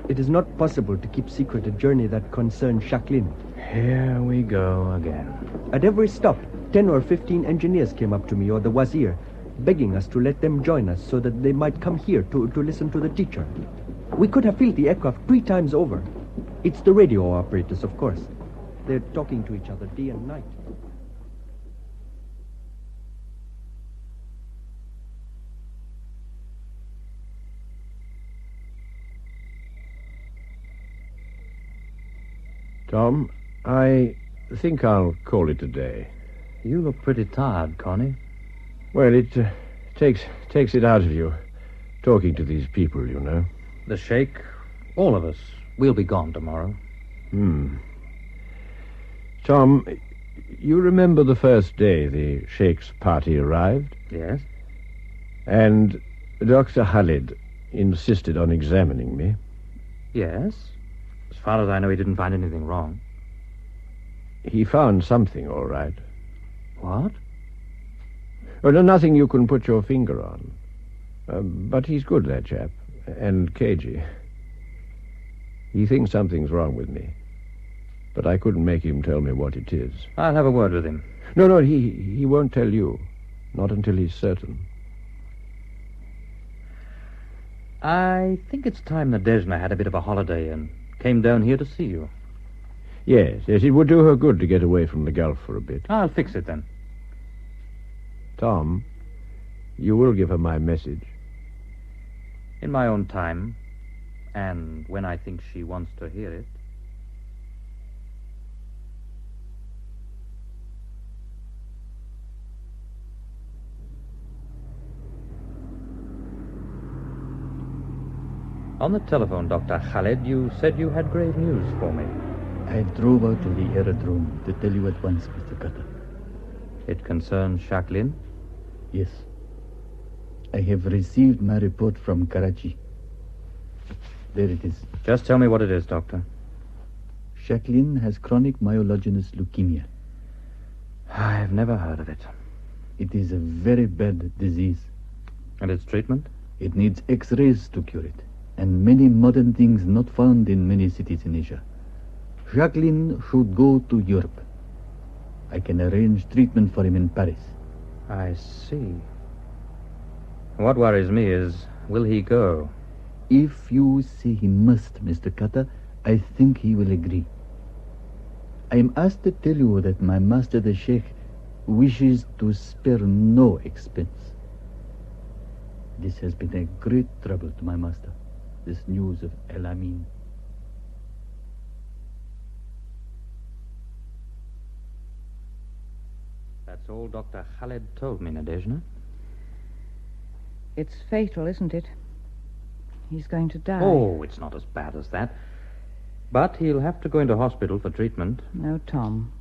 it is not possible to keep secret a journey that concerns Shaklin. Here we go again. At every stop, 10 or 15 engineers came up to me or the wazir, begging us to let them join us so that they might come here to listen to the teacher. We could have filled the aircraft 3 times over. It's the radio operators, of course. They're talking to each other day and night. Tom, I think I'll call it a day. You look pretty tired, Connie. Well, it takes it out of you, talking to these people, you know. The sheikh, all of us, we'll be gone tomorrow. Tom, you remember the first day the sheikh's party arrived? Yes. And Dr. Khalid insisted on examining me. Yes. As far as I know, he didn't find anything wrong. He found something, all right. What? Oh, no, nothing you can put your finger on. But he's good, that chap. And cagey. He thinks something's wrong with me. But I couldn't make him tell me what it is. I'll have a word with him. No, he won't tell you. Not until he's certain. I think it's time Nadezhda had a bit of a holiday and came down here to see you. Yes, it would do her good to get away from the Gulf for a bit. I'll fix it then. Tom, you will give her my message. In my own time, and when I think she wants to hear it. On the telephone, Dr. Khalid, you said you had grave news for me. I drove out to the aerodrome to tell you at once, Mr. Cutter. It concerns Shaklin? Yes. I have received my report from Karachi. There it is. Just tell me what it is, Doctor. Shaklin has chronic myelogenous leukemia. I've never heard of it. It is a very bad disease. And its treatment? It needs X-rays to cure it, and many modern things not found in many cities in Asia. Shaklin should go to Europe. I can arrange treatment for him in Paris. I see. What worries me is, will he go? If you say he must, Mr. Cutter, I think he will agree. I am asked to tell you that my master, the sheikh, wishes to spare no expense. This has been a great trouble to my master, this news of El Amin. That's all Dr. Khaled told me, Nadezhda. It's fatal, isn't it? He's going to die. Oh, it's not as bad as that. But he'll have to go into hospital for treatment. No, Tom.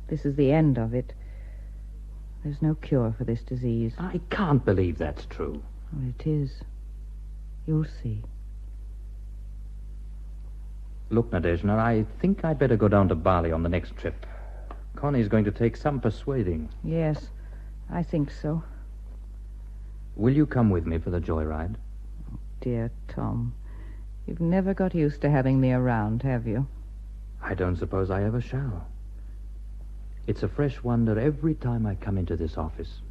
This is the end of it. There's no cure for this disease. I can't believe that's true. Well, it is. You'll see. Look, Nadezhda, I think I'd better go down to Bali on the next trip. Connie's going to take some persuading. Yes, I think so. Will you come with me for the joyride? Oh, dear Tom. You've never got used to having me around, have you? I don't suppose I ever shall. It's a fresh wonder every time I come into this office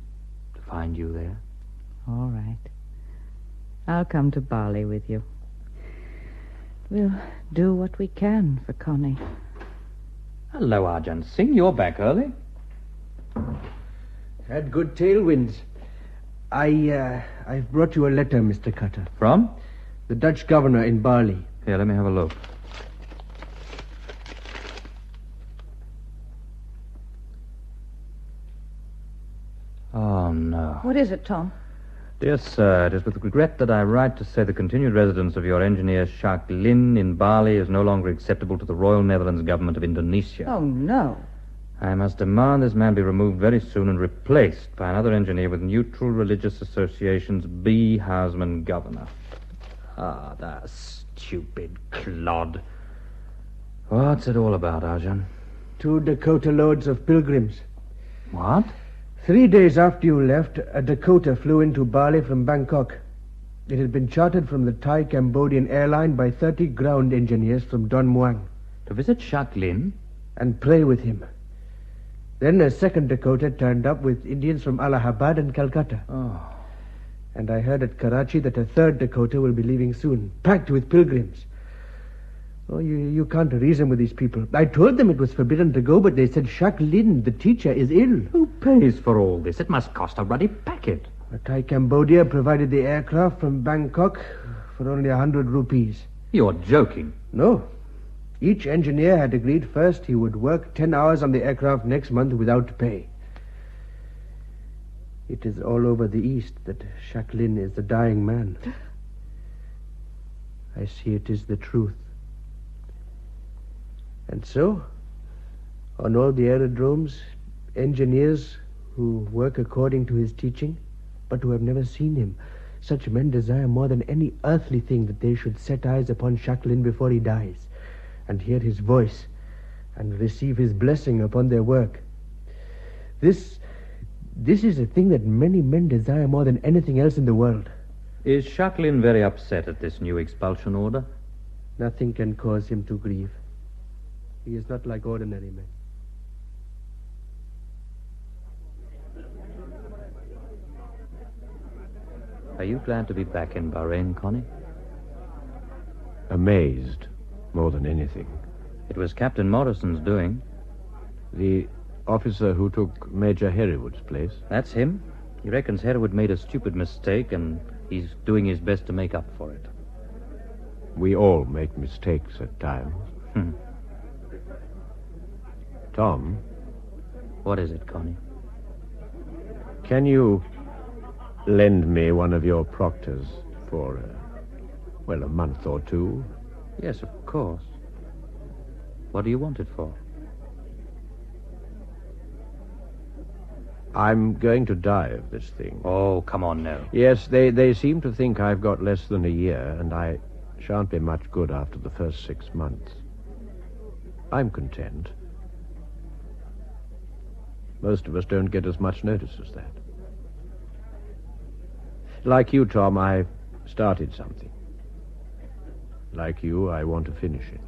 to find you there. All right. I'll come to Bali with you. We'll do what we can for Connie. Hello, Arjan Singh. You're back early. Had good tailwinds. I've brought you a letter, Mr. Cutter. From? The Dutch governor in Bali. Here, let me have a look. Oh, no. What is it, Tom? Dear sir, it is with regret that I write to say the continued residence of your engineer Shaklin in Bali is no longer acceptable to the Royal Netherlands Government of Indonesia. Oh, no. I must demand this man be removed very soon and replaced by another engineer with neutral religious associations, B. Houseman Governor. Ah, that stupid clod. What's it all about, Arjan? 2 Dakota loads of pilgrims. What? 3 days after you left, a Dakota flew into Bali from Bangkok. It had been chartered from the Thai-Cambodian airline by 30 ground engineers from Don Muang. To visit Shaklin? And pray with him. Then a second Dakota turned up with Indians from Allahabad and Calcutta. Oh. And I heard at Karachi that a third Dakota will be leaving soon, packed with pilgrims. Oh, you can't reason with these people. I told them it was forbidden to go, but they said Shaklin, the teacher, is ill. Who pays for all this? It must cost a ruddy packet. Thai Cambodia provided the aircraft from Bangkok for only 100 rupees. You're joking. No. Each engineer had agreed first he would work 10 hours on the aircraft next month without pay. It is all over the East that Shaklin is the dying man. I see it is the truth. And so, on all the aerodromes, engineers who work according to his teaching, but who have never seen him, such men desire more than any earthly thing that they should set eyes upon Shaklin before he dies, and hear his voice, and receive his blessing upon their work. This is a thing that many men desire more than anything else in the world. Is Shaklin very upset at this new expulsion order? Nothing can cause him to grieve. He is not like ordinary men. Are you glad to be back in Bahrain, Connie? Amazed, more than anything. It was Captain Morrison's doing. The officer who took Major Hereward's place? That's him. He reckons Hereward made a stupid mistake, and he's doing his best to make up for it. We all make mistakes at times. Tom? What is it, Connie? Can you lend me one of your proctors for, a month or two? Yes, of course. What do you want it for? I'm going to die of this thing. Oh, come on now. Yes, they seem to think I've got less than a year, and I shan't be much good after the first 6 months. I'm content. Most of us don't get as much notice as that. Like you, Tom, I started something. Like you, I want to finish it.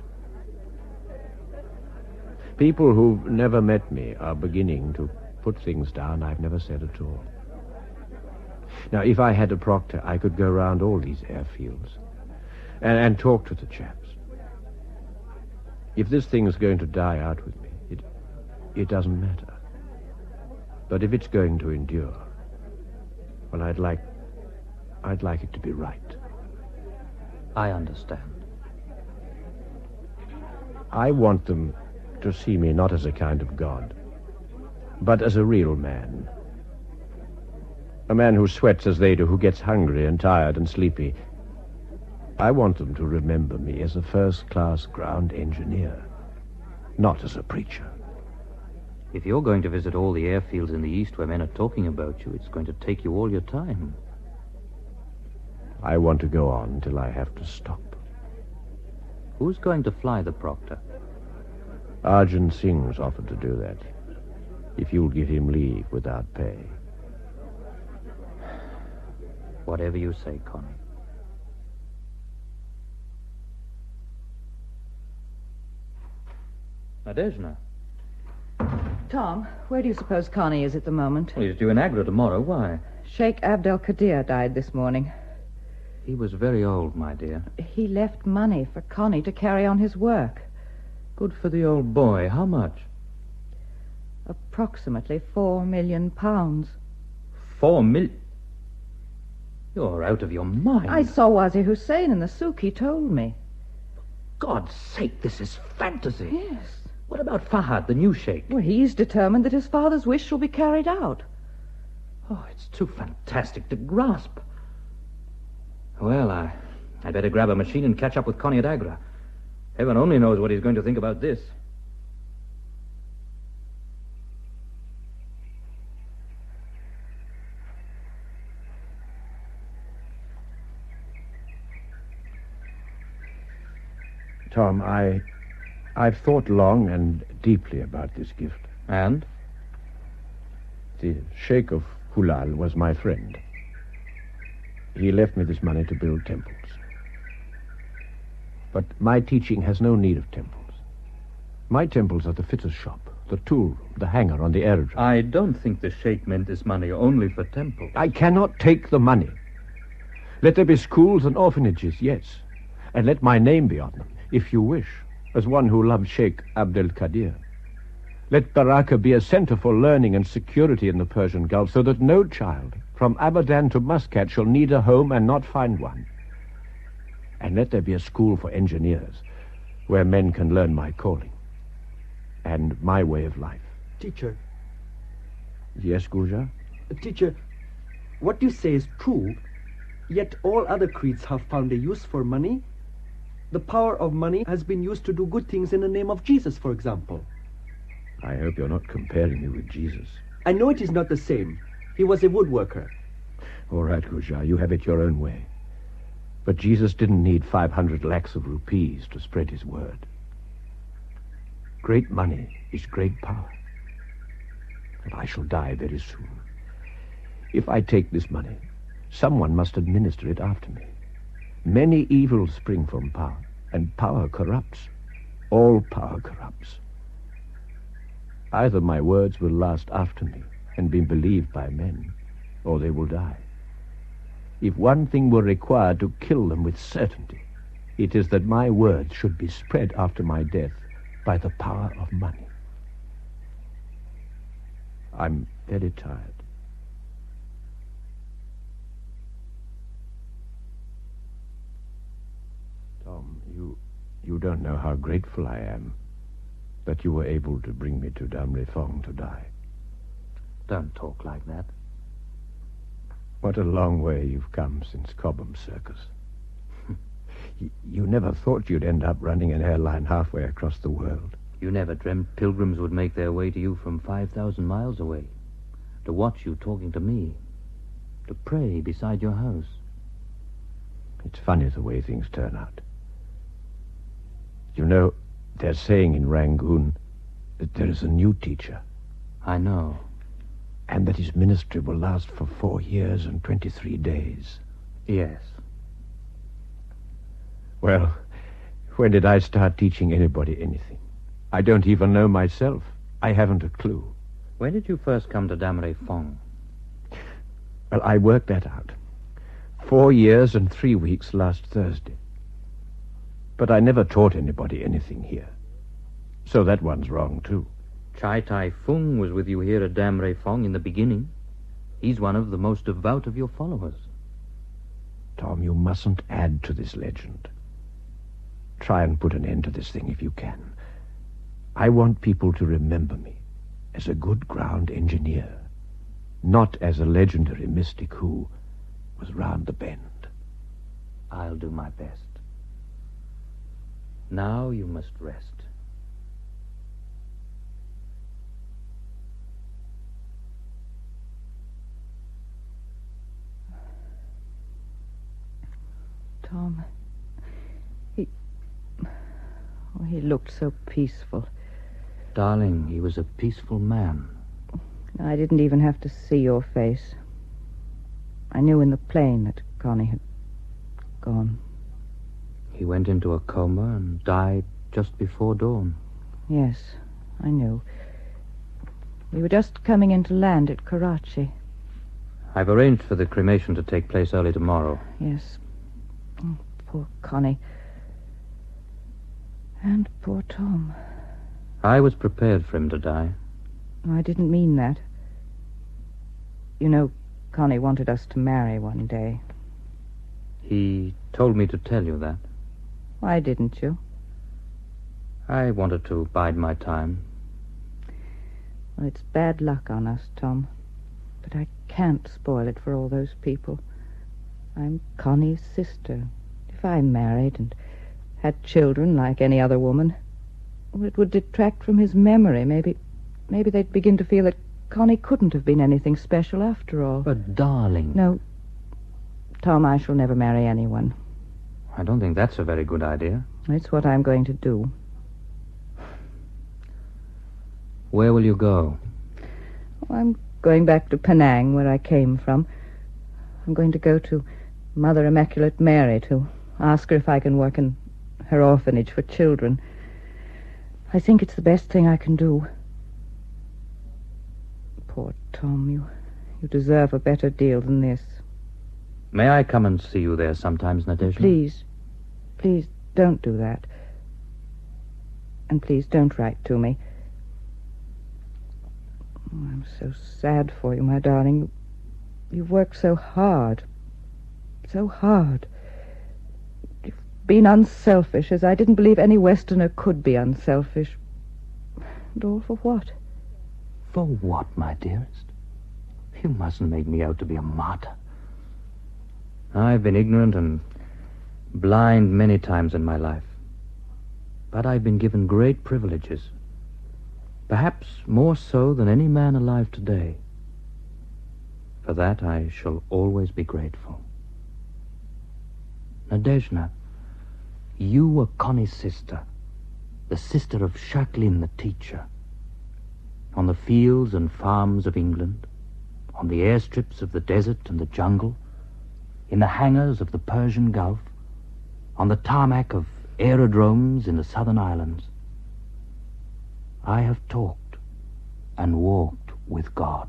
People who've never met me are beginning to put things down I've never said at all. Now, if I had a proctor, I could go round all these airfields and talk to the chaps. If this thing's going to die out with me, it doesn't matter. But if it's going to endure, well, I'd like it to be right. I understand. I want them to see me not as a kind of god, but as a real man. A man who sweats as they do, who gets hungry and tired and sleepy. I want them to remember me as a first-class ground engineer, not as a preacher. If you're going to visit all the airfields in the East where men are talking about you, it's going to take you all your time. I want to go on till I have to stop. Who's going to fly the Proctor? Arjun Singh's offered to do that, if you'll give him leave without pay. Whatever you say, Connie. Nadezhda. Tom, where do you suppose Connie is at the moment? Well, he's due in Agra tomorrow. Why? Sheikh Abdel Qadir died this morning. He was very old, my dear. He left money for Connie to carry on his work. Good for the old boy. How much? Approximately £4 million. 4 million? You're out of your mind. I saw Wazir Hussein in the souk. He told me. God's sake, this is fantasy. Yes. What about Fahad, the new sheikh? Well, he's determined that his father's wish shall be carried out. Oh, it's too fantastic to grasp. Well, I'd better grab a machine and catch up with Connie at Agra. Heaven only knows what he's going to think about this. Tom, I've thought long and deeply about this gift. And? The Sheikh of Hulal was my friend. He left me this money to build temples. But my teaching has no need of temples. My temples are the fitter's shop, the tool room, the hangar on the aerodrome. I don't think the sheikh meant this money only for temples. I cannot take the money. Let there be schools and orphanages, yes. And let my name be on them, if you wish, as one who loves Sheikh Abdel Qadir. Let Baraka be a center for learning and security in the Persian Gulf, so that no child, from Abadan to Muscat, shall need a home and not find one. And let there be a school for engineers, where men can learn my calling and my way of life. Teacher. Yes, Guja? Teacher, what you say is true, yet all other creeds have found a use for money. The power of money has been used to do good things in the name of Jesus, for example. I hope you're not comparing me with Jesus. I know it is not the same. He was a woodworker. All right, Guja, you have it your own way. But Jesus didn't need 500 lakhs of rupees to spread his word. Great money is great power. And I shall die very soon. If I take this money, someone must administer it after me. Many evils spring from power, and power corrupts. All power corrupts. Either my words will last after me and be believed by men, or they will die. If one thing were required to kill them with certainty, it is that my words should be spread after my death by the power of money. I'm very tired. Tom, you don't know how grateful I am that you were able to bring me to Damre Fong to die. Don't talk like that. What a long way you've come since Cobham Circus. You never thought you'd end up running an airline halfway across the world. You never dreamt pilgrims would make their way to you from 5,000 miles away, to watch you talking to me, to pray beside your house. It's funny the way things turn out. You know, they're saying in Rangoon that there is a new teacher. I know. And that his ministry will last for 4 years and 23 days. Yes. Well, when did I start teaching anybody anything? I don't even know myself. I haven't a clue. When did you first come to Damre Fong? Well, I worked that out. 4 years and 3 weeks last Thursday. But I never taught anybody anything here. So that one's wrong, too. Chai Tai Fung was with you here at Dam Re Fong in the beginning. He's one of the most devout of your followers. Tom, you mustn't add to this legend. Try and put an end to this thing if you can. I want people to remember me as a good ground engineer, not as a legendary mystic who was round the bend. I'll do my best. Now you must rest. Tom, he looked so peaceful. Darling, he was a peaceful man. I didn't even have to see your face. I knew in the plane that Connie had gone. He went into a coma and died just before dawn. Yes, I knew. We were just coming in to land at Karachi. I've arranged for the cremation to take place early tomorrow. Yes. Oh, poor Connie. And poor Tom. I was prepared for him to die. I didn't mean that. You know, Connie wanted us to marry one day. He told me to tell you that. Why didn't you? I wanted to bide my time. Well, it's bad luck on us, Tom. But I can't spoil it for all those people. I'm Connie's sister. If I married and had children like any other woman, well, it would detract from his memory. Maybe they'd begin to feel that Connie couldn't have been anything special after all. But, darling... No, Tom, I shall never marry anyone. I don't think that's a very good idea. It's what I'm going to do. Where will you go? Well, I'm going back to Penang, where I came from. I'm going to go to Mother Immaculate Mary to ask her if I can work in her orphanage for children. I think it's the best thing I can do. Poor Tom, you deserve a better deal than this. May I come and see you there sometimes, Nadezhda? Please, don't do that. And please don't write to me. Oh, I'm so sad for you, my darling. You've worked so hard. So hard. You've been unselfish, as I didn't believe any Westerner could be unselfish. And all for what? For what, my dearest? You mustn't make me out to be a martyr. I've been ignorant and blind many times in my life. But I've been given great privileges. Perhaps more so than any man alive today. For that I shall always be grateful. Nadezhda, you were Connie's sister, the sister of Shaklin, the teacher. On the fields and farms of England, on the airstrips of the desert and the jungle, in the hangars of the Persian Gulf, on the tarmac of aerodromes in the southern islands, I have talked and walked with God.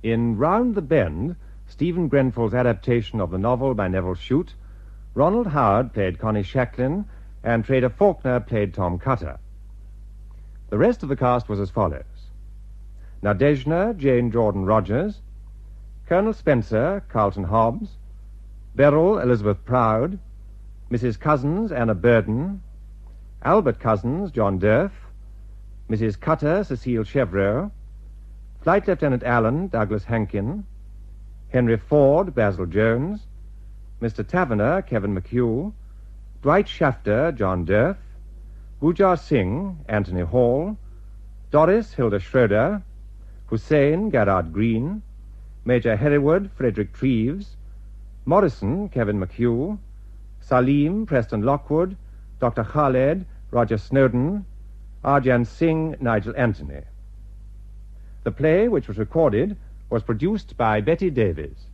In Round the Bend, Stephen Grenfell's adaptation of the novel by Nevil Shute, Ronald Howard played Connie Shaklin, and Trader Faulkner played Tom Cutter. The rest of the cast was as follows: Nadezhda, Jane Jordan Rogers; Colonel Spencer, Carlton Hobbs; Beryl, Elizabeth Proud; Mrs. Cousins, Anna Burden; Albert Cousins, John Durf; Mrs. Cutter, Cecile Chevreau; Flight Lieutenant Allen, Douglas Hankin; Henry Ford, Basil Jones; Mr. Taverner, Kevin McHugh; Dwight Shafter, John Durf; Bujar Singh, Anthony Hall; Doris, Hilda Schroeder; Hussein, Gerard Green; Major Hereward, Frederick Treves; Morrison, Kevin McHugh; Salim, Preston Lockwood; Dr. Khaled, Roger Snowden; Arjan Singh, Nigel Anthony. The play, which was recorded, was produced by Betty Davies.